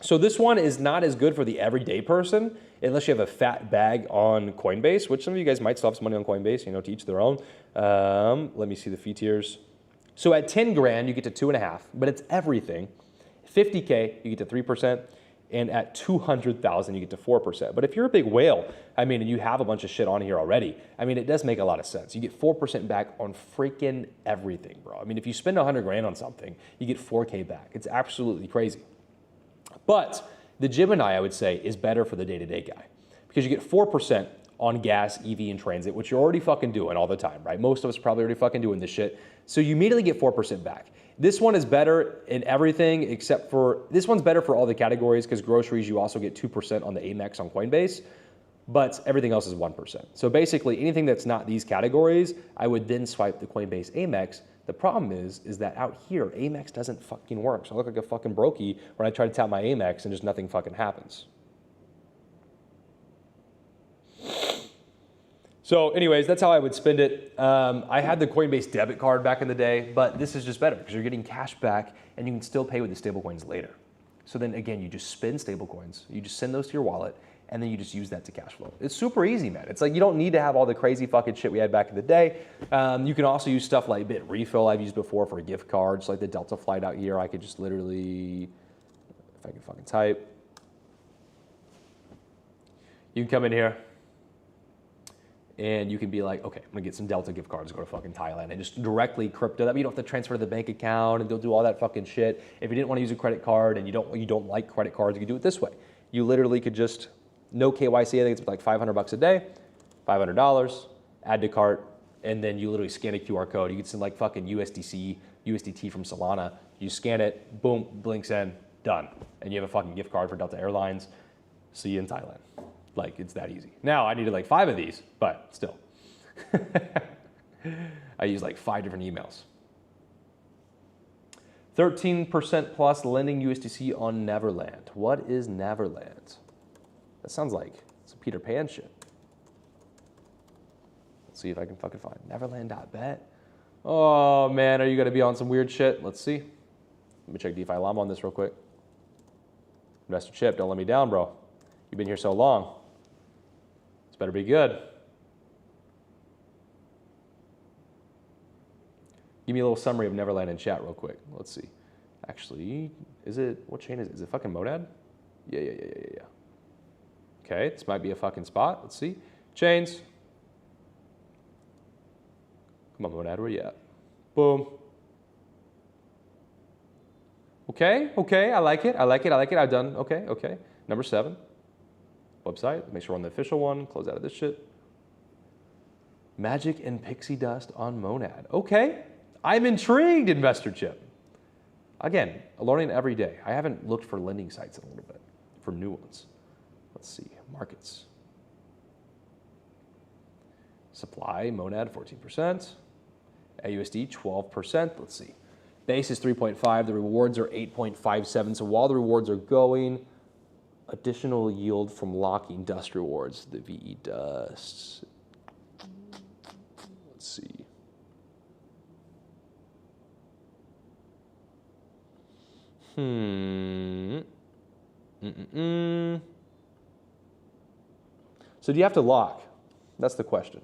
So this one is not as good for the everyday person unless you have a fat bag on Coinbase, which some of you guys might still have some money on Coinbase, to each their own. Let me see the fee tiers. So at 10 grand, you get to 2.5, but it's everything. 50K, you get to 3%. And at 200,000, you get to 4%. But if you're a big whale, and you have a bunch of shit on here already, it does make a lot of sense. You get 4% back on freaking everything, bro. If you spend 100 grand on something, you get 4K back. It's absolutely crazy. But the Gemini, I would say, is better for the day-to-day guy because you get 4% on gas, EV, and transit, which you're already fucking doing all the time, right? Most of us are probably already fucking doing this shit. So you immediately get 4% back. This one is better in everything except for, this one's better for all the categories because groceries, you also get 2% on the Amex on Coinbase, but everything else is 1%. So basically anything that's not these categories, I would then swipe the Coinbase Amex. The problem is that out here, Amex doesn't fucking work. So I look like a fucking brokey when I try to tap my Amex and just nothing fucking happens. So anyways, that's how I would spend it. I had the Coinbase debit card back in the day, but this is just better because you're getting cash back and you can still pay with the stablecoins later. So then again, you just spend stablecoins, you just send those to your wallet, and then you just use that to cash flow. It's super easy, man. It's like you don't need to have all the crazy fucking shit we had back in the day. You can also use stuff like Bit Refill I've used before for gift cards, like the Delta flight out here. I could just literally, if I can fucking type, you can come in here, and you can be like, okay, I'm gonna get some Delta gift cards, go to fucking Thailand, and just directly crypto that. You don't have to transfer to the bank account and they'll do all that fucking shit. If you didn't want to use a credit card and you don't like credit cards, you can do it this way. You literally could just, no KYC, I think it's like $500 a day, $500, add to cart, and then you literally scan a QR code. You can send like fucking USDT from Solana. You scan it, boom, blinks in, done. And you have a fucking gift card for Delta Airlines. See you in Thailand. Like, it's that easy. Now, I needed like 5 of these, but still. I use like 5 different emails. 13% plus lending USDC on Neverland. What is Neverland? That sounds like some Peter Pan shit. Let's see if I can fucking find Neverland.bet. Oh man, are you gonna be on some weird shit? Let's see. Let me check DeFi Llama on this real quick. Investor Chip, don't let me down, bro. You've been here so long. This better be good. Give me a little summary of Neverland in chat real quick. Let's see. Actually, what chain is it? Is it fucking Monad? Yeah. Okay, this might be a fucking spot. Let's see. Chains. Come on, Monad, where you at? Boom. Okay, I like it. I've done, okay. Number 7. Website, make sure we're on the official one, close out of this shit. Magic and Pixie Dust on Monad. Okay, I'm intrigued, Investor Chip. Again, learning every day. I haven't looked for lending sites in a little bit, for new ones. Let's see, markets. Supply, Monad, 14%. AUSD, 12%. Let's see. Base is 3.5, the rewards are 8.57. So while the rewards are going, additional yield from locking dust rewards, the VE dust. Let's see. So do you have to lock? That's the question.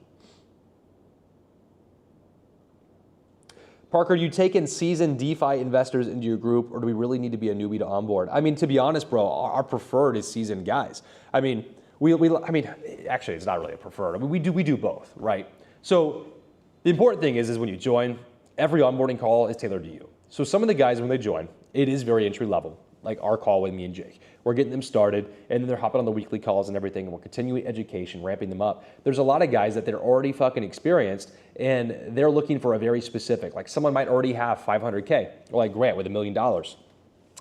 Parker, do you take in seasoned DeFi investors into your group, or do we really need to be a newbie to onboard? I mean, to be honest, bro, our preferred is seasoned guys. I mean, actually, it's not really a preferred. I mean, we do both, right? So the important thing is when you join, every onboarding call is tailored to you. So some of the guys, when they join, it is very entry level, like our call with me and Jake. We're getting them started, and then they're hopping on the weekly calls and everything, and we're continuing education, ramping them up. There's a lot of guys that they're already fucking experienced, and they're looking for a very specific, like someone might already have 500K, or like Grant with $1 million.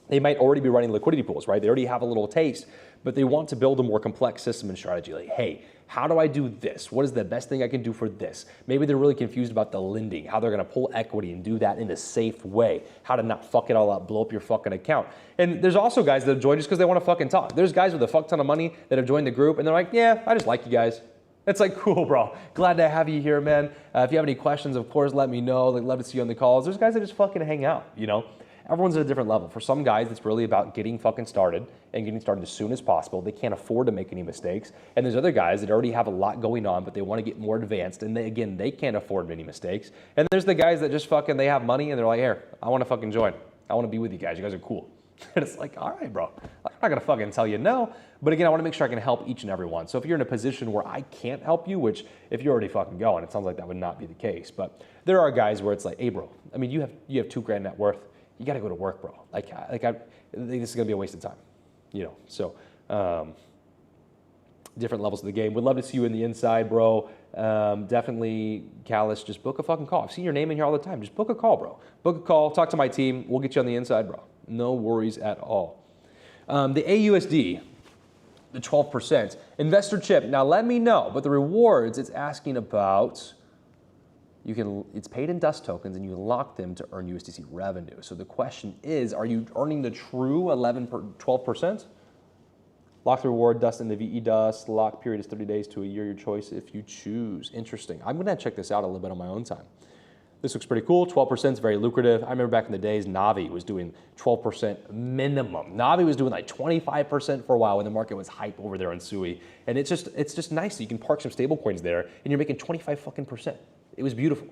They might already be running liquidity pools, right? They already have a little taste, but they want to build a more complex system and strategy. Like, hey, how do I do this? What is the best thing I can do for this? Maybe they're really confused about the lending, how they're gonna pull equity and do that in a safe way, how to not fuck it all up, blow up your fucking account. And there's also guys that have joined just because they wanna fucking talk. There's guys with a fuck ton of money that have joined the group and they're like, yeah, I just like you guys. It's like, cool, bro. Glad to have you here, man. If you have any questions, of course, let me know. I'd love to see you on the calls. There's guys that just fucking hang out, you know? Everyone's at a different level. For some guys, it's really about getting fucking started and getting started as soon as possible. They can't afford to make any mistakes. And there's other guys that already have a lot going on, but they want to get more advanced. And they can't afford many mistakes. And there's the guys that just fucking, they have money and they're like, here, I want to fucking join. I want to be with you guys. You guys are cool. And it's like, all right, bro. I'm not going to fucking tell you no. But again, I want to make sure I can help each and every one. So if you're in a position where I can't help you, which if you're already fucking going, it sounds like that would not be the case. But there are guys where it's like, hey, bro, I mean, you have $2,000 net worth. You got to go to work, bro. I think this is going to be a waste of time, you know? So different levels of the game. Would love to see you in the inside, bro. Definitely, Callus, just book a fucking call. I've seen your name in here all the time. Just book a call, bro. Book a call, talk to my team. We'll get you on the inside, bro. No worries at all. The AUSD, the 12%. Investor chip, now let me know, but the rewards, it's asking about, it's paid in dust tokens and you lock them to earn USDC revenue. So the question is, are you earning the true 12%? Lock the reward, dust in the VE dust. Lock period is 30 days to a year, your choice if you choose. Interesting. I'm gonna check this out a little bit on my own time. This looks pretty cool. 12% is very lucrative. I remember back in the days, Navi was doing 12% minimum. Navi was doing like 25% for a while when the market was hype over there on Sui. And it's just nice that you can park some stable coins there and you're making 25 fucking %. It was beautiful.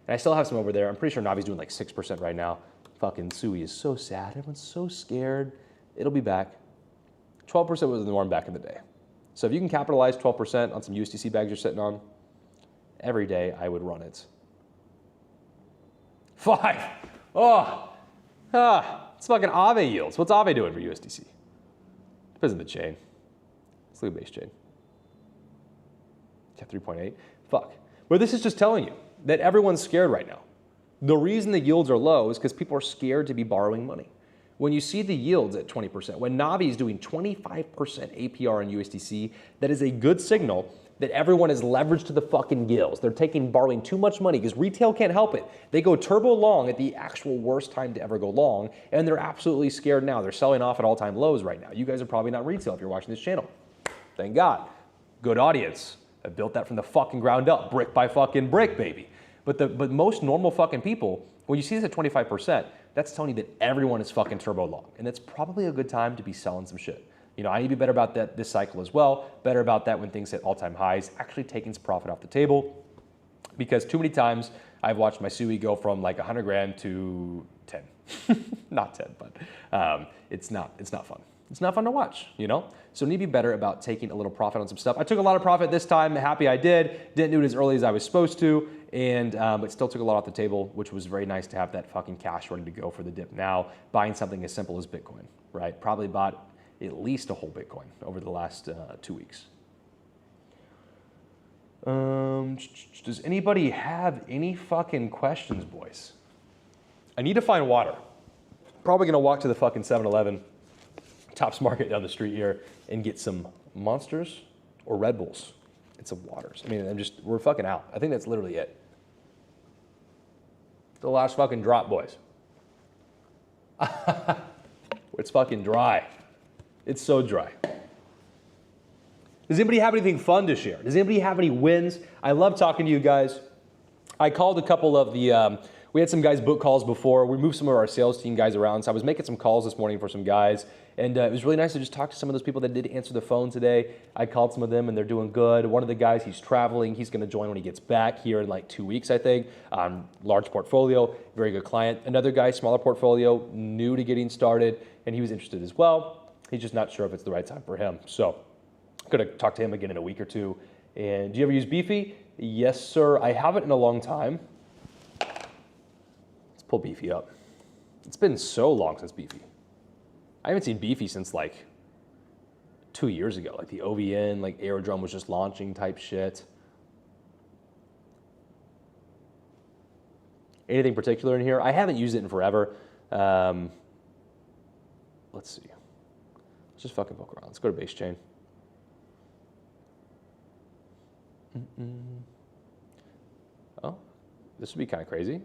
And I still have some over there. I'm pretty sure Navi's doing like 6% right now. Fucking Sui is so sad. Everyone's so scared. It'll be back. 12% was the norm back in the day. So if you can capitalize 12% on some USDC bags you're sitting on, every day I would run it. 5. It's fucking Aave yields. What's Aave doing for USDC? Depends on the chain. Let's look at base chain. Yeah, 3.8. Fuck. But this is just telling you that everyone's scared right now. The reason the yields are low is because people are scared to be borrowing money. When you see the yields at 20%, when Navi is doing 25% APR on USDC, that is a good signal that everyone is leveraged to the fucking gills. They're borrowing too much money because retail can't help it. They go turbo long at the actual worst time to ever go long, and they're absolutely scared now. They're selling off at all-time lows right now. You guys are probably not retail if you're watching this channel. Thank God. Good audience. I built that from the fucking ground up, brick by fucking brick, baby. But most normal fucking people, when you see this at 25%, that's telling you that everyone is fucking turbo long. And that's probably a good time to be selling some shit. You know, I need to be better about that this cycle as well. Better about that when things hit all-time highs, actually taking some profit off the table. Because too many times I've watched my Sui go from like 100 grand to 10. Not 10, but it's not fun. It's not fun to watch, you know? So I need to be better about taking a little profit on some stuff. I took a lot of profit this time, happy I did. Didn't do it as early as I was supposed to, and but still took a lot off the table, which was very nice to have that fucking cash ready to go for the dip now. Buying something as simple as Bitcoin, right? Probably bought at least a whole Bitcoin over the last 2 weeks. Does anybody have any fucking questions, boys? I need to find water. Probably gonna walk to the fucking 7-Eleven, Tops Market down the street here, and get some Monsters or Red Bulls and some waters. I mean, we're fucking out. I think that's literally it. The last fucking drop, boys. It's fucking dry. It's so dry. Does anybody have anything fun to share? Does anybody have any wins? I love talking to you guys. I called a couple of the, We had some guys book calls before. We moved some of our sales team guys around. So I was making some calls this morning for some guys. And it was really nice to just talk to some of those people that did answer the phone today. I called some of them and they're doing good. One of the guys, he's traveling. He's going to join when he gets back here in like 2 weeks, I think. Large portfolio, very good client. Another guy, smaller portfolio, new to getting started, and he was interested as well. He's just not sure if it's the right time for him. So I'm going to talk to him again in a week or two. And do you ever use Beefy? Yes, sir. I haven't in a long time. Let's pull Beefy up. It's been so long since Beefy. I haven't seen Beefy since like 2 years ago. Like the OVN, like Aerodrome was just launching type shit. Anything particular in here? I haven't used it in forever. Let's see. Let's just fucking poke around. Let's go to base chain. Oh, this would be kind of crazy.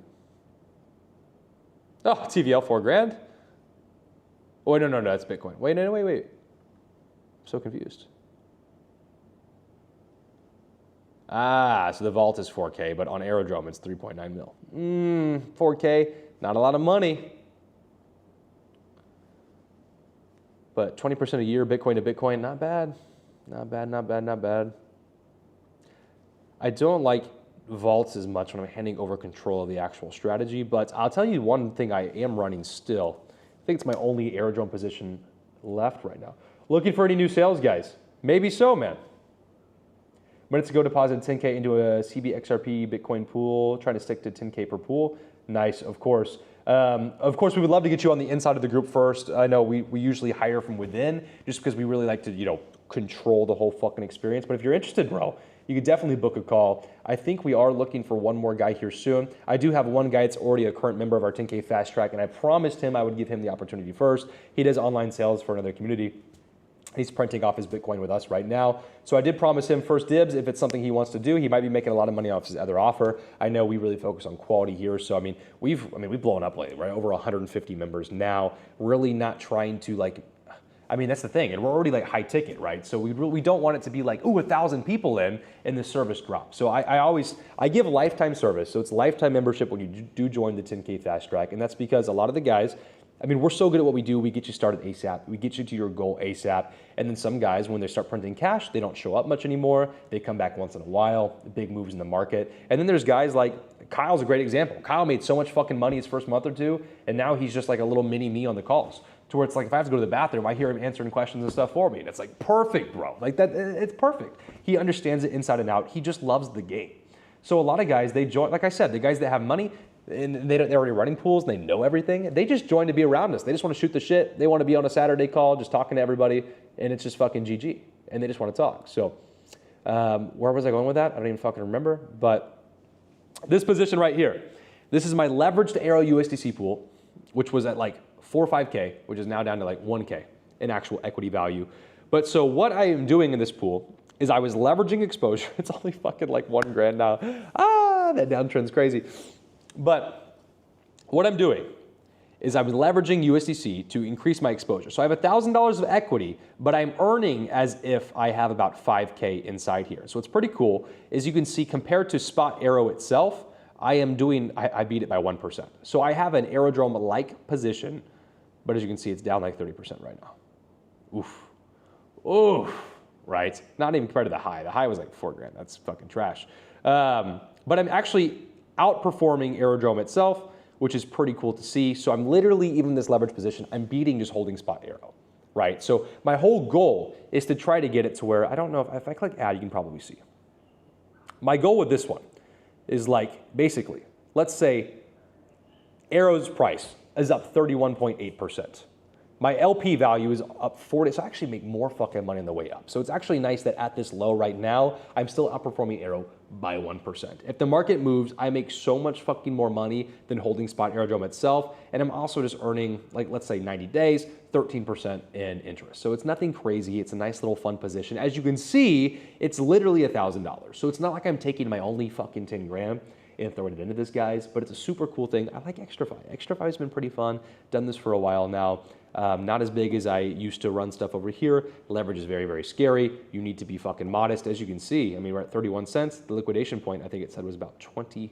Oh, TVL 4 grand. Oh, wait, no, that's Bitcoin. Wait. I'm so confused. So the vault is 4K, but on Aerodrome it's 3.9 mil. 4K, not a lot of money. But 20% a year, Bitcoin to Bitcoin, not bad. Not bad. I don't like vaults as much when I'm handing over control of the actual strategy, but I'll tell you one thing I am running still. I think it's my only Aerodrome position left right now. Looking for any new sales, guys? Maybe so, man. Minutes ago, deposited 10K into a CBXRP Bitcoin pool, trying to stick to 10K per pool. Nice, of course. Of course, we would love to get you on the inside of the group first. I know we usually hire from within just because we really like to, control the whole fucking experience. But if you're interested, bro, you could definitely book a call. I think we are looking for one more guy here soon. I do have one guy that's already a current member of our 10K Fast Track, and I promised him I would give him the opportunity first. He does online sales for another community. He's printing off his Bitcoin with us right now. So I did promise him first dibs if it's something he wants to do. He might be making a lot of money off his other offer. I know we really focus on quality here. So we've blown up lately, right? Over 150 members now. Really not trying to that's the thing. And we're already like high ticket, right? So we don't want it to be like, 1,000 people in and the service drops. So I give lifetime service. So it's lifetime membership when you do join the 10K Fast Track. And that's because a lot of the guys, we're so good at what we do. We get you started ASAP. We get you to your goal ASAP. And then some guys, when they start printing cash, they don't show up much anymore. They come back once in a while, big moves in the market. And then there's guys like Kyle's a great example. Kyle made so much fucking money his first month or two, and now he's just like a little mini me on the calls. To where it's like, if I have to go to the bathroom, I hear him answering questions and stuff for me. And it's like, perfect, bro. Like that, it's perfect. He understands it inside and out. He just loves the game. So a lot of guys, they join, like I said, the guys that have money, and they're already running pools, and they know everything. They just join to be around us. They just want to shoot the shit. They want to be on a Saturday call, just talking to everybody, and it's just fucking GG. And they just want to talk. So where was I going with that? I don't even fucking remember. But this position right here, this is my leveraged Aero USDC pool, which was at like 4 or 5K, which is now down to like 1K in actual equity value. But so what I am doing in this pool is I was leveraging exposure. It's only fucking like 1 grand now. That downtrend's crazy. But what I'm doing is I was leveraging USDC to increase my exposure. So I have $1,000 of equity, but I'm earning as if I have about 5K inside here. So what's pretty cool is you can see compared to Spot Aero itself, I beat it by 1%. So I have an Aerodrome-like position, but as you can see, it's down like 30% right now. Oof, right? Not even compared to the high. The high was like 4 grand. That's fucking trash. But I'm actually outperforming Aerodrome itself, which is pretty cool to see. So I'm literally, even in this leverage position, I'm beating just holding Spot Aero, right? So my whole goal is to try to get it to where, I don't know, if I click add, you can probably see. My goal with this one is like, basically, let's say Aero's price is up 31.8%. My LP value is up 40, so I actually make more fucking money on the way up. So it's actually nice that at this low right now, I'm still outperforming Aero by 1%. If the market moves, I make so much fucking more money than holding Spot Aerodrome itself. And I'm also just earning, like, let's say 90 days, 13% in interest. So it's nothing crazy. It's a nice little fun position. As you can see, it's literally $1,000. So it's not like I'm taking my only fucking 10 grand and throwing it into this, guys, but it's a super cool thing. I like XtraFi. XtraFi has been pretty fun. Done this for a while now. Not as big as I used to run stuff over here. Leverage is very, very scary. You need to be fucking modest. As you can see, we're at 31 cents. The liquidation point, I think it said, was about 24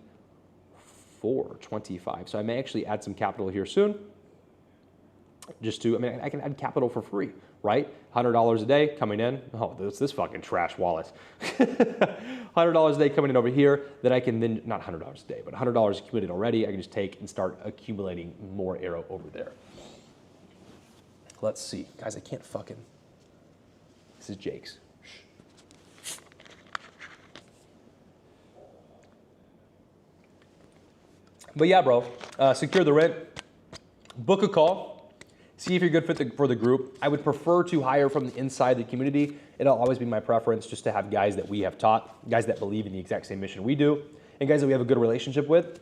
4.25. So I may actually add some capital here soon. Just to, I mean, I can add capital for free, right? $100 a day coming in. Oh, this fucking trash wallet. $100 a day coming in over here that I can then, not $100 a day, but $100 accumulated already. I can just take and start accumulating more arrow over there. Let's see. Guys, I can't fucking, this is Jake's. But yeah, bro, secure the rent, book a call, see if you're a good fit for the group. I would prefer to hire from the inside the community. It'll always be my preference just to have guys that we have taught, guys that believe in the exact same mission we do, and guys that we have a good relationship with.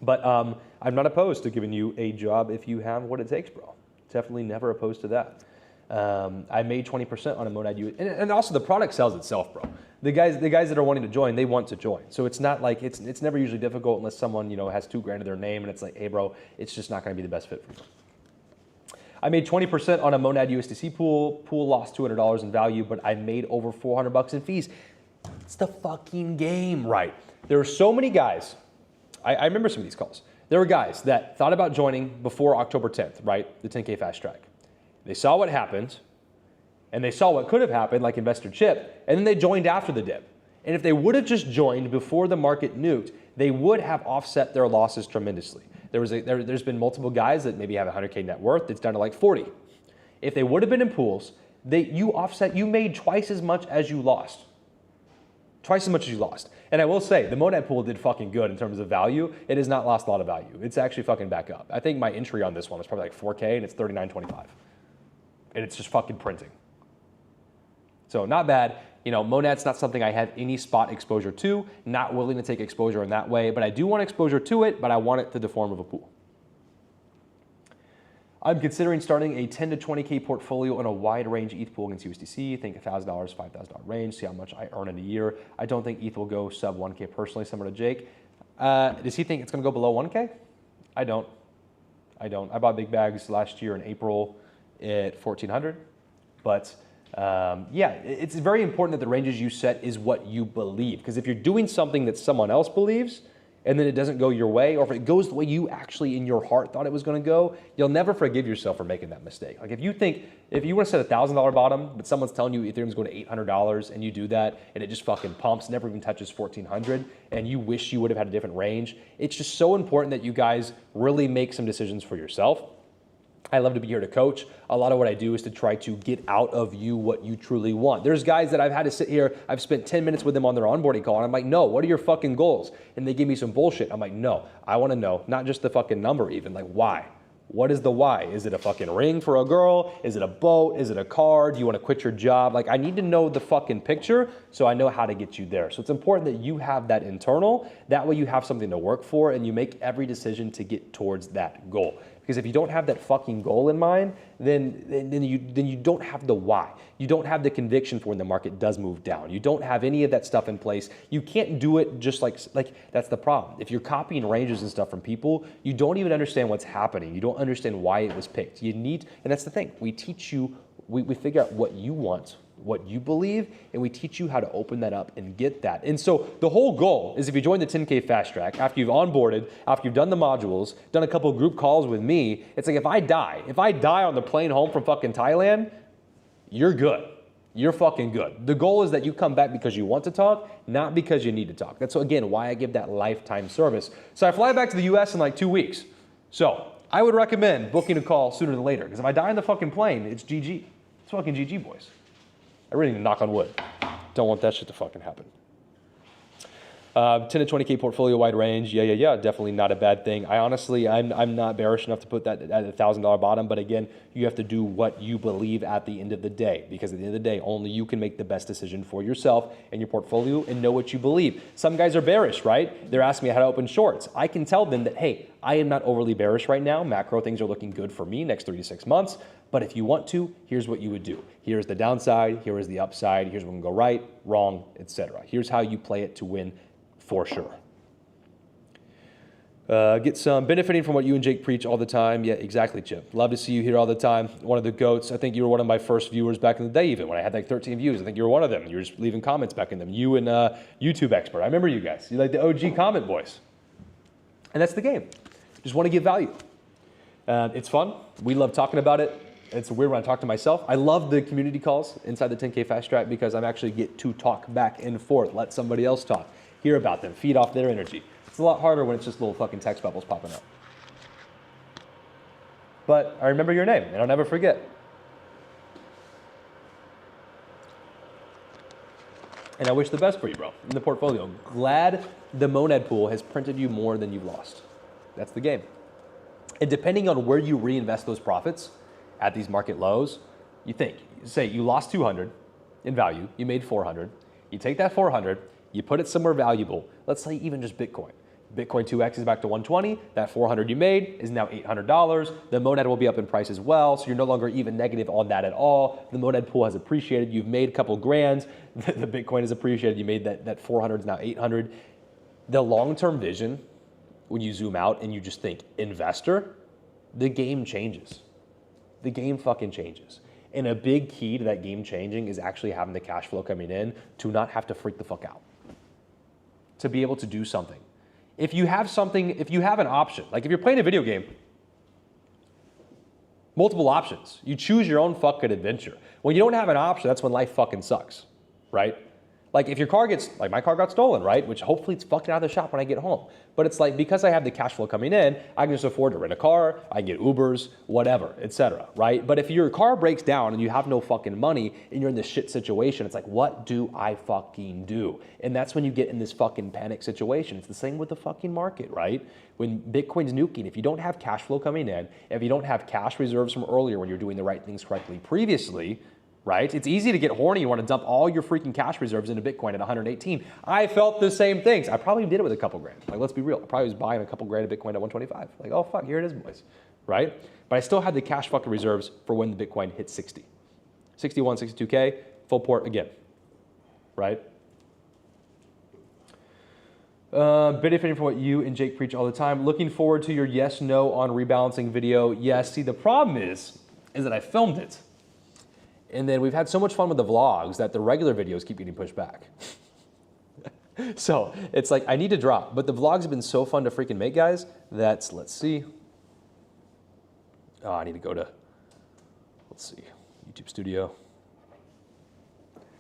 But I'm not opposed to giving you a job if you have what it takes, bro. Definitely never opposed to that. I made 20% on a Monad U, and also the product sells itself, bro. The guys that are wanting to join, they want to join. So it's not like, it's never usually difficult unless someone, you know, has $2,000 to their name and it's like, hey bro, it's just not gonna be the best fit for you. I made 20% on a Monad USDC pool. Pool lost $200 in value, but I made over $400 in fees. It's the fucking game, right? There are so many guys, I remember some of these calls. There were guys that thought about joining before October 10th, right? The 10K fast track. They saw what happened, and they saw what could have happened, like Investor Chip, and then they joined after the dip. And if they would have just joined before the market nuked, they would have offset their losses tremendously. There's been multiple guys that maybe have 100K net worth that's down to like 40. If they would have been in pools, you made twice as much as you lost. Twice as much as you lost. And I will say, the Monad pool did fucking good in terms of value. It has not lost a lot of value. It's actually fucking back up. I think my entry on this one was probably like 4K and it's 39.25. And it's just fucking printing. So not bad. You know, Monad's not something I have any spot exposure to, not willing to take exposure in that way, but I do want exposure to it, but I want it to the form of a pool. I'm considering starting a 10 to 20K portfolio on a wide range ETH pool against USDC. Think $1,000, $5,000 range, see how much I earn in a year. I don't think ETH will go sub 1K personally, similar to Jake. Does he think it's gonna go below 1K? I don't. I bought big bags last year in April at 1,400, but yeah, it's very important that the ranges you set is what you believe. Because if you're doing something that someone else believes, and then it doesn't go your way, or if it goes the way you actually in your heart thought it was gonna go, you'll never forgive yourself for making that mistake. Like if you wanna set a $1,000 bottom, but someone's telling you Ethereum's going to $800 and you do that, and it just fucking pumps, never even touches 1,400, and you wish you would have had a different range, it's just so important that you guys really make some decisions for yourself. I love to be here to coach. A lot of what I do is to try to get out of you what you truly want. There's guys that I've had to sit here, I've spent 10 minutes with them on their onboarding call, and I'm like, no, what are your fucking goals? And they give me some bullshit. I'm like, no, I wanna know, not just the fucking number even, like why? What is the why? Is it a fucking ring for a girl? Is it a boat? Is it a car? Do you wanna quit your job? Like I need to know the fucking picture so I know how to get you there. So it's important that you have that internal, that way you have something to work for and you make every decision to get towards that goal. Because if you don't have that fucking goal in mind, then you don't have the why. You don't have the conviction for when the market does move down. You don't have any of that stuff in place. You can't do it just like that's the problem. If you're copying ranges and stuff from people, you don't even understand what's happening. You don't understand why it was picked. You need, and that's the thing. We teach you, we figure out what you want, what you believe, and we teach you how to open that up and get that. And so the whole goal is if you join the 10K fast track, after you've onboarded, after you've done the modules, done a couple of group calls with me, it's like if I die on the plane home from fucking Thailand, you're good. You're fucking good. The goal is that you come back because you want to talk, not because you need to talk. That's again why I give that lifetime service. So I fly back to the US in like 2 weeks. So I would recommend booking a call sooner than later, because if I die on the fucking plane, it's GG. It's fucking GG, boys. I really need to knock on wood. Don't want that shit to fucking happen. 10 to 20K portfolio wide range. Yeah. Definitely not a bad thing. I'm not bearish enough to put that at a $1,000 bottom. But again, you have to do what you believe at the end of the day. Because at the end of the day, only you can make the best decision for yourself and your portfolio and know what you believe. Some guys are bearish, right? They're asking me how to open shorts. I can tell them that, hey, I am not overly bearish right now. Macro things are looking good for me next 3 to 6 months. But if you want to, here's what you would do. Here's the downside, here is the upside, here's what can go right, wrong, etc. Here's how you play it to win for sure. Get some benefiting from what you and Jake preach all the time. Yeah, exactly, Chip. Love to see you here all the time. One of the GOATs. I think you were one of my first viewers back in the day even, when I had like 13 views. I think you were one of them. You were just leaving comments back in them. You and YouTube Expert. I remember you guys. You're like the OG comment boys. And that's the game. Just want to give value. It's fun. We love talking about it. It's weird when I talk to myself. I love the community calls inside the 10K Fast Strat because I'm actually get to talk back and forth, let somebody else talk, hear about them, feed off their energy. It's a lot harder when it's just little fucking text bubbles popping up. But I remember your name, and I'll never forget. And I wish the best for you, bro, in the portfolio. Glad the Monad pool has printed you more than you've lost. That's the game. And depending on where you reinvest those profits at these market lows, you think, say you lost 200 in value, you made 400. You take that 400, you put it somewhere valuable. Let's say even just Bitcoin. Bitcoin 2x is back to 120. That 400 you made is now $800. The Monad will be up in price as well, so you're no longer even negative on that at all. The Monad pool has appreciated. You've made a couple grand. The Bitcoin has appreciated. You made that 400 is now 800. The long-term vision, when you zoom out and you just think investor, the game changes. The game fucking changes. And a big key to that game changing is actually having the cash flow coming in to not have to freak the fuck out. To be able to do something. If you have something, if you have an option, like if you're playing a video game, multiple options. You choose your own fucking adventure. When you don't have an option, that's when life fucking sucks, right? Like if your car gets, like my car got stolen, right? Which hopefully it's fucking out of the shop when I get home. But it's like, because I have the cash flow coming in, I can just afford to rent a car, I can get Ubers, whatever, etc. right? But if your car breaks down and you have no fucking money and you're in this shit situation, it's like, what do I fucking do? And that's when you get in this fucking panic situation. It's the same with the fucking market, right? When Bitcoin's nuking, if you don't have cash flow coming in, if you don't have cash reserves from earlier when you're doing the right things correctly previously, right? It's easy to get horny. You want to dump all your freaking cash reserves into Bitcoin at 118. I felt the same things. I probably did it with a couple grand. Like, let's be real. I probably was buying a couple grand of Bitcoin at 125. Like, oh, fuck, here it is, boys, right? But I still had the cash fucking reserves for when the Bitcoin hit 60. 61, 62K, full port again, right? Benefiting from what you and Jake preach all the time. Looking forward to your yes, no on rebalancing video. Yes, see, the problem is that I filmed it. And then we've had so much fun with the vlogs that the regular videos keep getting pushed back. So it's like, I need to drop. But the vlogs have been so fun to freaking make, guys, that, let's see. Oh, I need to go to, let's see, YouTube Studio.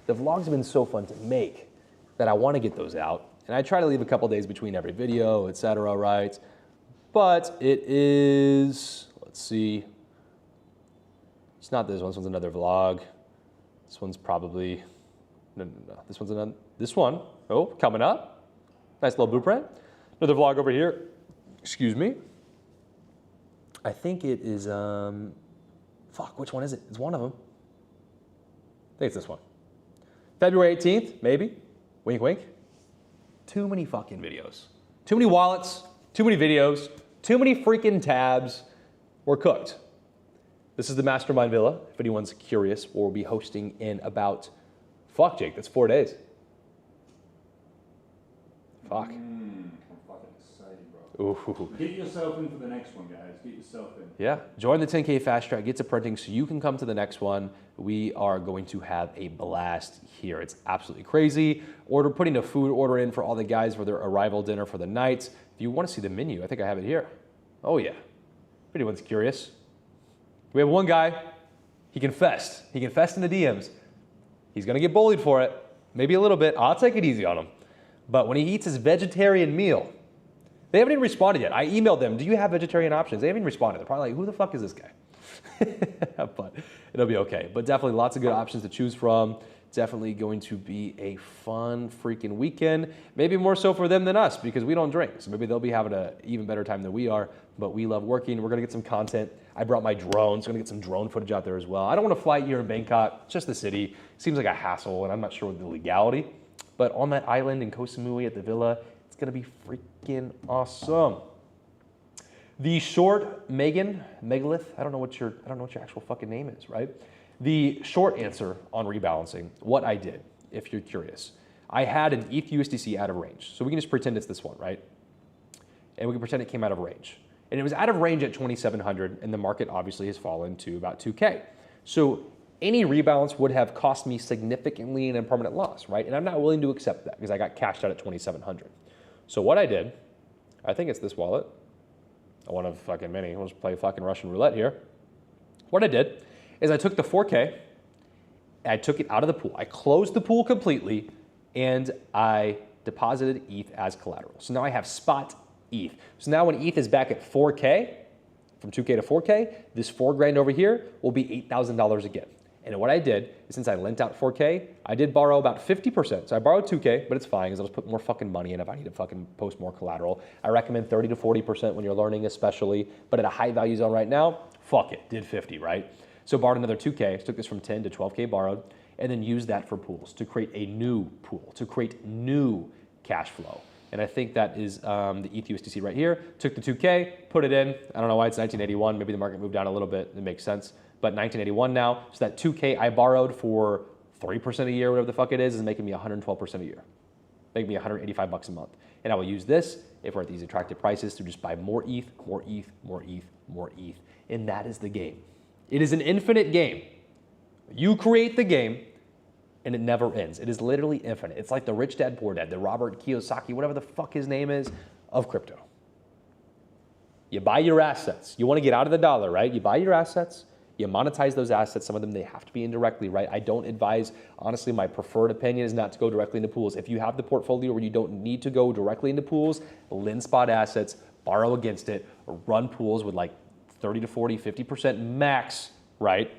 The vlogs have been so fun to make that I want to get those out. And I try to leave a couple days between every video, etc., right? But it is, let's see. It's not this one. This one's another vlog. This one's probably, no. This one's another, this one. Oh, coming up. Nice little blueprint. Another vlog over here. Excuse me. I think it is, fuck, which one is it? It's one of them. I think it's this one. February 18th, maybe. Wink, wink. Too many fucking videos. Too many wallets, too many videos, too many freaking tabs. We're cooked. This is the Mastermind Villa. If anyone's curious, we'll be hosting in about, fuck, Jake, that's 4 days. Fuck. I'm fucking excited, bro. Ooh. Get yourself in for the next one, guys. Get yourself in. Yeah, join the 10K Fast Track, get to printing so you can come to the next one. We are going to have a blast here. It's absolutely crazy. Putting a food order in for all the guys for their arrival dinner for the night. If you want to see the menu, I think I have it here. Oh yeah, if anyone's curious. We have one guy, he confessed. He confessed in the DMs. He's gonna get bullied for it, maybe a little bit. I'll take it easy on him. But when he eats his vegetarian meal, they haven't even responded yet. I emailed them, do you have vegetarian options? They haven't even responded. They're probably like, who the fuck is this guy? But it'll be okay. But definitely lots of good options to choose from. Definitely going to be a fun freaking weekend. Maybe more so for them than us because we don't drink. So maybe they'll be having an even better time than we are. But we love working. We're gonna get some content. I brought my drone, so I'm gonna get some drone footage out there as well. I don't wanna fly here in Bangkok, just the city. Seems like a hassle and I'm not sure of the legality. But on that island in Koh Samui at the villa, it's gonna be freaking awesome. The short Megalith, I don't know what your actual fucking name is, right? The short answer on rebalancing, what I did, if you're curious. I had an ETH USDC out of range. So we can just pretend it's this one, right? And we can pretend it came out of range. And it was out of range at 2,700 and the market obviously has fallen to about 2K. So any rebalance would have cost me significantly in a permanent loss, right? And I'm not willing to accept that because I got cashed out at 2,700. So what I did I think it's this wallet. One of fucking many. We'll just play fucking Russian roulette here. What I did is I took the 4K, I took it out of the pool. I closed the pool completely, and I deposited ETH as collateral. So now I have spot ETH. So now when ETH is back at 4K, from 2K to 4K, this 4 grand over here will be $8,000 again. And what I did is, since I lent out 4K, I did borrow about 50%. So I borrowed 2K, but it's fine because I'll just put more fucking money in if I need to fucking post more collateral. I recommend 30 to 40% when you're learning especially, but at a high value zone right now, fuck it, did 50, right? So borrowed another 2K, took this from 10 to 12K borrowed, and then used that for pools to create a new pool, to create new cash flow. And I think that is the ETH USDC right here. Took the 2K, put it in. I don't know why it's 1981. Maybe the market moved down a little bit. It makes sense. But 1981 now. So that 2K I borrowed for 3% a year, whatever the fuck it is making me 112% a year. Making me 185 bucks a month. And I will use this, if we're at these attractive prices, to just buy more ETH, more ETH, more ETH, more ETH. And that is the game. It is an infinite game. You create the game, and it never ends. It is literally infinite. It's like the Rich Dad Poor Dad, the Robert Kiyosaki, whatever the fuck his name is, of crypto. You buy your assets. You want to get out of the dollar, right? You buy your assets, you monetize those assets. Some of them, they have to be indirectly, right? I don't advise, honestly, my preferred opinion is not to go directly into pools. If you have the portfolio where you don't need to go directly into pools, lend spot assets, borrow against it, run pools with like 30 to 40, 50% max, right?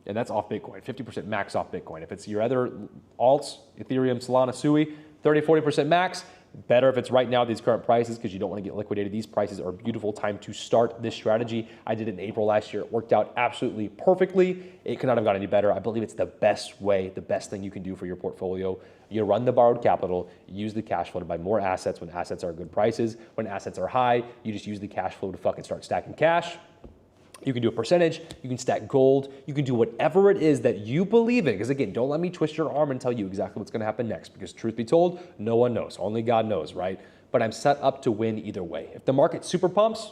And that's off Bitcoin, 50% max off Bitcoin. If it's your other alts, Ethereum, Solana, Sui, 30, 40% max. Better if it's right now at these current prices because you don't want to get liquidated. These prices are a beautiful time to start this strategy. I did it in April last year. It worked out absolutely perfectly. It could not have gone any better. I believe it's the best way, the best thing you can do for your portfolio. You run the borrowed capital, use the cash flow to buy more assets when assets are good prices. When assets are high, you just use the cash flow to fucking start stacking cash. You can do a percentage, you can stack gold, you can do whatever it is that you believe in. Because again, don't let me twist your arm and tell you exactly what's gonna happen next, because truth be told, no one knows, only God knows, right? But I'm set up to win either way. If the market super pumps,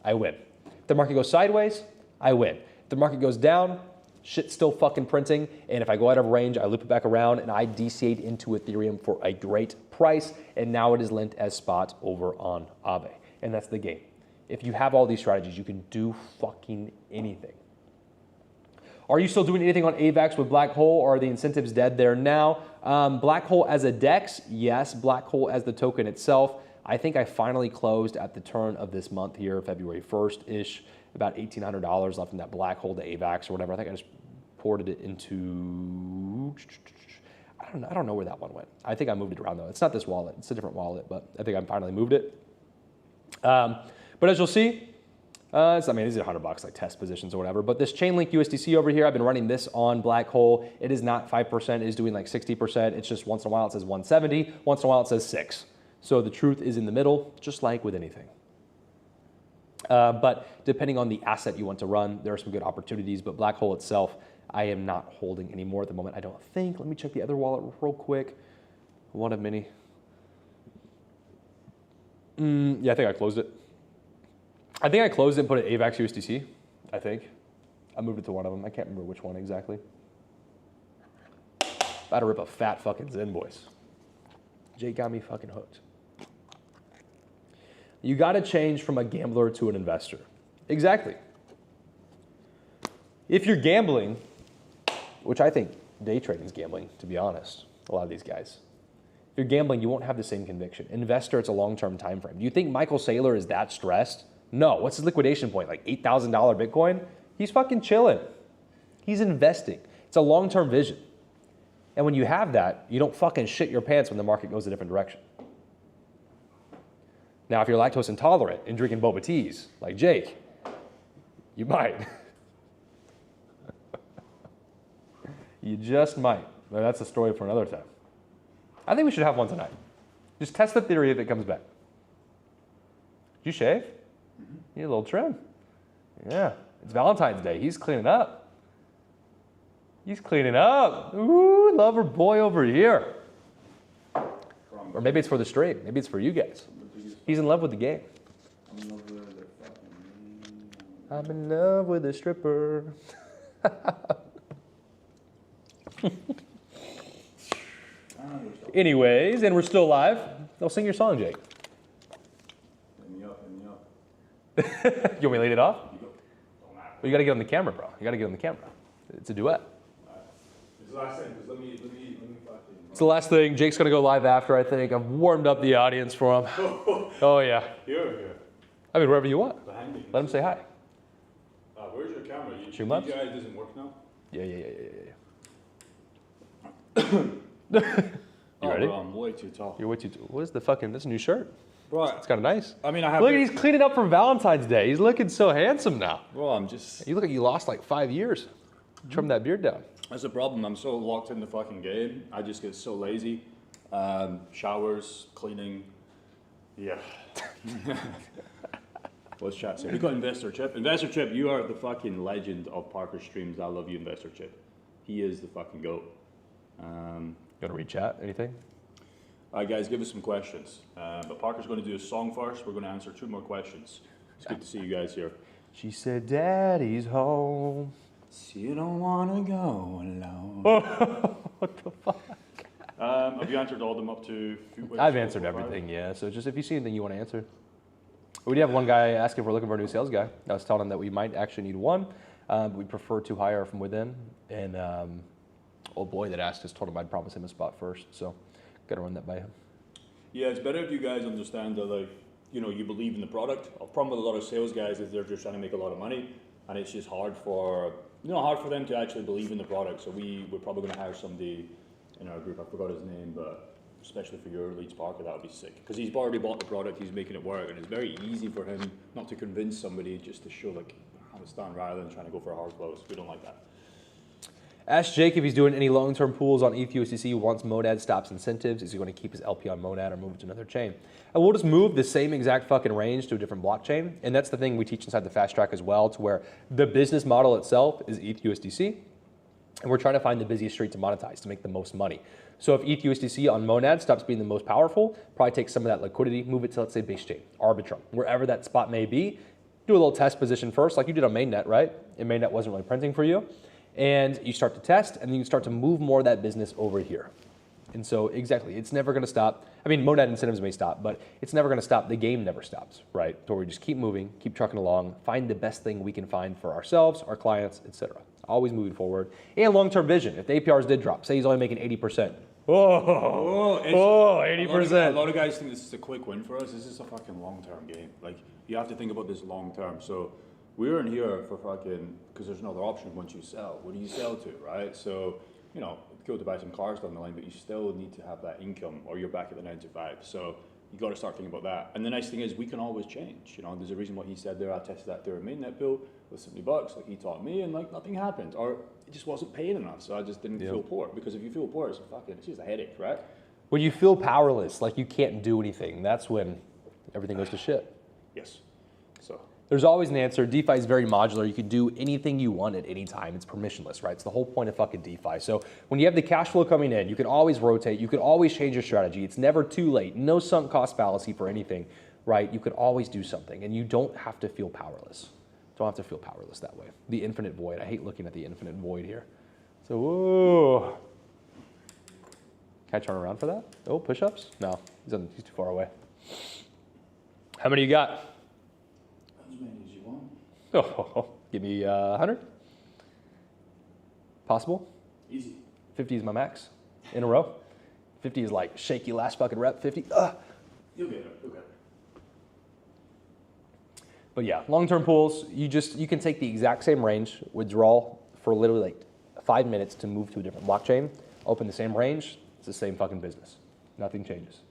I win. If the market goes sideways, I win. If the market goes down, shit's still fucking printing, and if I go out of range, I loop it back around and I DCA'd into Ethereum for a great price, and now it is lent as spot over on Aave. And that's the game. If you have all these strategies, you can do fucking anything. Are you still doing anything on AVAX with Black Hole, or are the incentives dead there now? Black Hole as a DEX, yes. Black Hole as the token itself, I think I finally closed at the turn of this month here, February 1st-ish, about $1,800 left in that Black Hole to AVAX or whatever. I think I just ported it into, I don't know where that one went. I think I moved it around though. It's not this wallet, it's a different wallet, but I think I finally moved it. But as you'll see, these are $100, like test positions or whatever. But this Chainlink USDC over here, I've been running this on Black Hole. It is not 5%, it is doing like 60%. It's just once in a while it says 170, once in a while it says 6. So the truth is in the middle, just like with anything. But depending on the asset you want to run, there are some good opportunities. But Black Hole itself, I am not holding anymore at the moment, I don't think. Let me check the other wallet real quick. One of many. Yeah, I think I closed it. I think I closed it and put it AVAX USDC, I think. I moved it to one of them. I can't remember which one exactly. About to rip a fat fucking Zen, boys. Jake got me fucking hooked. You got to change from a gambler to an investor. Exactly. If you're gambling, which I think day trading is gambling, to be honest, a lot of these guys. If you're gambling, you won't have the same conviction. Investor, it's a long-term time frame. Do you think Michael Saylor is that stressed? No. What's his liquidation point? Like $8,000 Bitcoin? He's fucking chilling. He's investing. It's a long-term vision. And when you have that, you don't fucking shit your pants when the market goes a different direction. Now, if you're lactose intolerant and drinking boba teas, like Jake, you might. You just might. But that's a story for another time. I think we should have one tonight. Just test the theory if it comes back. Did you shave? You need a little trim. Yeah. It's Valentine's Day. He's cleaning up. He's cleaning up. Ooh, lover boy over here. Or maybe it's for the stream. Maybe it's for you guys. He's in love with the game. I'm in love with a stripper. Anyways, and we're still live. They'll sing your song, Jake. up, hit me up. You want me to lead it off? You go. Don't matter. Well, you got to get on the camera, bro. You got to get on the camera. It's a duet. It's the last thing, because let me fucking. It's the last thing. Jake's going to go live after, I think. I've warmed up the audience for him. Oh, yeah. Here. I mean, wherever you want. Behind me. Let him say hi. Where's your camera? Your Two months? DJI doesn't work now? Yeah. You ready? Bro, I'm way too tall. You're way too. What is the fucking? This new shirt. Bro, It's kind of nice. I mean, I have. Look, he's cleaning up for Valentine's Day. He's looking so handsome now. Bro, I'm just. You look like you lost like 5 years. Trim that beard down. That's the problem. I'm so locked in the fucking game. I just get so lazy. Showers, cleaning. Yeah. What's chat say? We got Investor Chip. Investor Chip, you are the fucking legend of Parker streams. I love you, Investor Chip. He is the fucking GOAT. You want to read chat? Anything? All right, guys, give us some questions. But Parker's going to do a song first. We're going to answer 2 more questions. It's good to see you guys here. She said, "Daddy's home." So you don't want to go alone. What the fuck? Have you answered all of them up to? I've answered everything, yeah. So just if you see anything you want to answer. We did have one guy asking if we're looking for a new sales guy. I was telling him that we might actually need one. But we prefer to hire from within. And old boy that asked us told him I'd promise him a spot first. So got to run that by him. Yeah, it's better if you guys understand that, like, you know, you believe in the product. A problem with a lot of sales guys is they're just trying to make a lot of money, and it's just hard for them to actually believe in the product. So we're probably going to hire somebody in our group. I forgot his name, but especially for your leads, Parker, that would be sick. Because he's already bought the product, he's making it work, and it's very easy for him not to convince somebody, just to show like how it's done, rather than trying to go for a hard close. We don't like that. Ask Jake if he's doing any long-term pools on ETHUSDC once Monad stops incentives. Is he going to keep his LP on Monad or move it to another chain? And we'll just move the same exact fucking range to a different blockchain. And that's the thing we teach inside the fast track as well, to where the business model itself is ETHUSDC. And we're trying to find the busiest street to monetize to make the most money. So if ETHUSDC on Monad stops being the most powerful, probably take some of that liquidity, move it to, let's say, base chain, Arbitrum, wherever that spot may be. Do a little test position first, like you did on mainnet, right? And mainnet wasn't really printing for you. And you start to test, and then you start to move more of that business over here. And so, exactly, it's never going to stop. I mean, Monad incentives may stop, but it's never going to stop. The game never stops, right? So we just keep moving, keep trucking along, find the best thing we can find for ourselves, our clients, etc. Always moving forward. And long-term vision. If the APRs did drop, say he's only making 80%. 80%. A lot of guys think this is a quick win for us. This is a fucking long-term game. Like, you have to think about this long-term. So we're in here for fucking, because there's another option once you sell. What do you sell to, right? So, you know, go to buy some cars down the line, but you still need to have that income, or you're back at the 9 to 5. So you got to start thinking about that. And the nice thing is we can always change. You know, there's a reason what he said there. I tested that through a mainnet pool with $70, like he taught me, and like nothing happened, or it just wasn't paying enough. So I just didn't feel poor, because if you feel poor, it's just a headache, right? When you feel powerless, like you can't do anything, that's when everything goes to shit. Yes. So there's always an answer. DeFi is very modular. You can do anything you want at any time. It's permissionless, right? It's the whole point of fucking DeFi. So when you have the cash flow coming in, you can always rotate. You can always change your strategy. It's never too late. No sunk cost fallacy for anything, right? You can always do something, and you don't have to feel powerless. Don't have to feel powerless that way. The infinite void. I hate looking at the infinite void here. So, whoa. Can I turn around for that? Oh, push-ups? No, he's too far away. How many you got? as many as you want. Oh, give me 100. Possible? Easy. 50 is my max in a row. 50 is like shaky last fucking rep. 50. You'll get it. You'll get it. But yeah, long-term pools, you can take the exact same range, withdraw for literally like 5 minutes to move to a different blockchain, open the same range, it's the same fucking business. Nothing changes.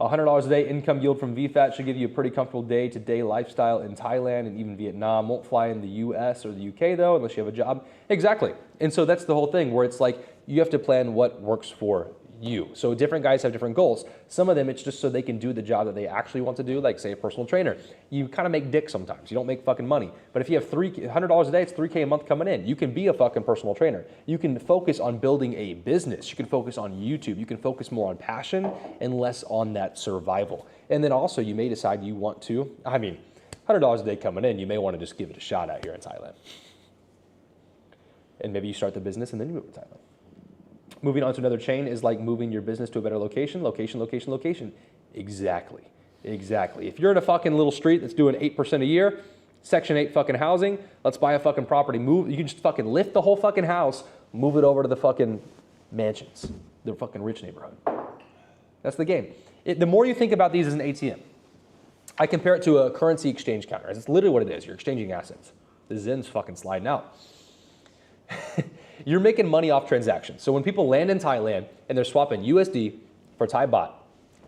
$100 a day income yield from VFAT should give you a pretty comfortable day-to-day lifestyle in Thailand and even Vietnam. Won't fly in the US or the UK though, unless you have a job. Exactly. And so that's the whole thing, where it's like you have to plan what works for you. So different guys have different goals. Some of them, it's just so they can do the job that they actually want to do, like say a personal trainer. You kind of make dick sometimes. You don't make fucking money. But if you have $100 a day, it's $3K a month coming in. You can be a fucking personal trainer. You can focus on building a business. You can focus on YouTube. You can focus more on passion and less on that survival. And then also you may decide you want to, $100 a day coming in, you may want to just give it a shot out here in Thailand. And maybe you start the business and then you move to Thailand. Moving on to another chain is like moving your business to a better location, location, location, location. Exactly. If you're in a fucking little street that's doing 8% a year, Section 8 fucking housing, let's buy a fucking property. You can just fucking lift the whole fucking house, move it over to the fucking mansions, the fucking rich neighborhood. That's the game. The more you think about these as an ATM, I compare it to a currency exchange counter. It's literally what it is. You're exchanging assets. The Zen's fucking sliding out. You're making money off transactions. So when people land in Thailand and they're swapping USD for Thai baht,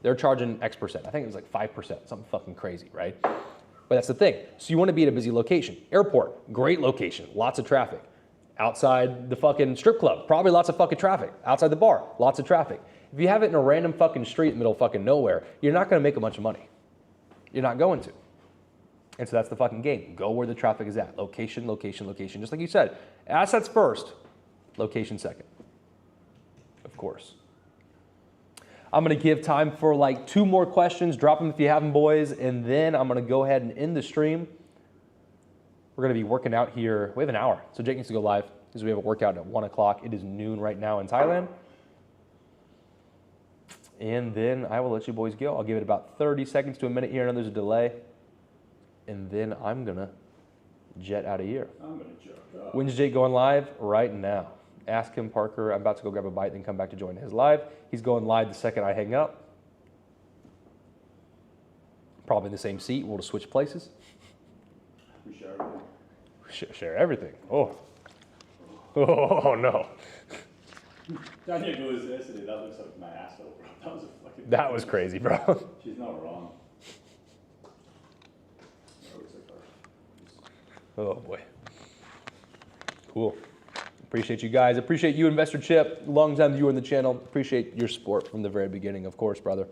they're charging X%. I think it was like 5%, something fucking crazy, right? But that's the thing. So you want to be at a busy location. Airport, great location, lots of traffic. Outside the fucking strip club, probably lots of fucking traffic. Outside the bar, lots of traffic. If you have it in a random fucking street in the middle of fucking nowhere, you're not going to make a bunch of money. You're not going to. And so that's the fucking game. Go where the traffic is at. Location, location, location. Just like you said, assets first, location second. Of course. I'm going to give time for like 2 more questions. Drop them if you have them, boys. And then I'm going to go ahead and end the stream. We're going to be working out here. We have an hour. So Jake needs to go live because we have a workout at 1 o'clock. It is noon right now in Thailand. And then I will let you boys go. I'll give it about 30 seconds to a minute here. I know there's a delay. And then I'm going to jet out of here. I'm going to jerk up. When's Jake going live? Right now. Ask him, Parker. I'm about to go grab a bite, then come back to join his live. He's going live the second I hang up. Probably in the same seat. We'll just switch places. We share everything. Share everything. Oh, no. Daniel goes yesterday, that looks like my asshole, bro. That was a fucking... That was crazy, bro. She's not wrong. Oh, boy. Cool. Appreciate you guys. Appreciate you, Investor Chip. Long-time viewer on the channel. Appreciate your support from the very beginning, of course, brother.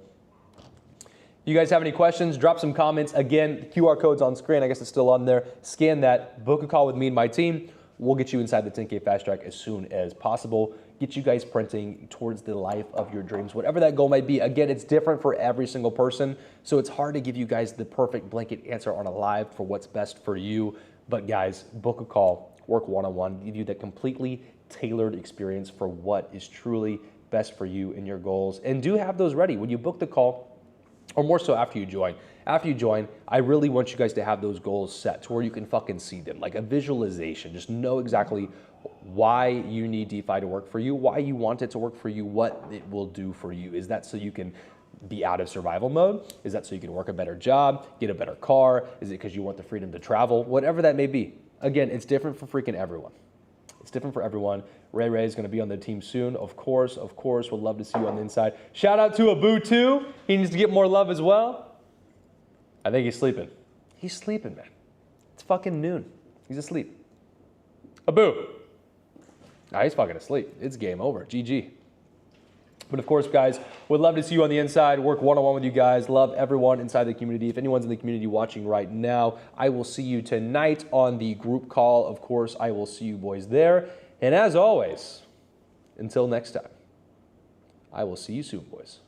You guys have any questions? Drop some comments. Again, the QR code's on screen. I guess it's still on there. Scan that. Book a call with me and my team. We'll get you inside the 10K Fast Track as soon as possible. Get you guys printing towards the life of your dreams, whatever that goal might be. Again, it's different for every single person, so it's hard to give you guys the perfect blanket answer on a live for what's best for you. But guys, book a call, work one-on-one, give you that completely tailored experience for what is truly best for you and your goals. And do have those ready. When you book the call, or more so after you join. After you join, I really want you guys to have those goals set to where you can fucking see them, like a visualization. Just know exactly why you need DeFi to work for you, why you want it to work for you, what it will do for you. Is that so you can be out of survival mode? Is that so you can work a better job, get a better car? Is it because you want the freedom to travel? Whatever that may be. Again, it's different for freaking everyone. It's different for everyone. Ray is going to be on the team soon. Of course. Would love to see you on the inside. Shout out to Abu too. He needs to get more love as well. I think he's sleeping. He's sleeping, man. It's fucking noon. He's asleep. Abu. Nah, he's fucking asleep. It's game over. GG. But of course, guys, would love to see you on the inside, work one-on-one with you guys. Love everyone inside the community. If anyone's in the community watching right now, I will see you tonight on the group call. Of course, I will see you boys there. And as always, until next time, I will see you soon, boys.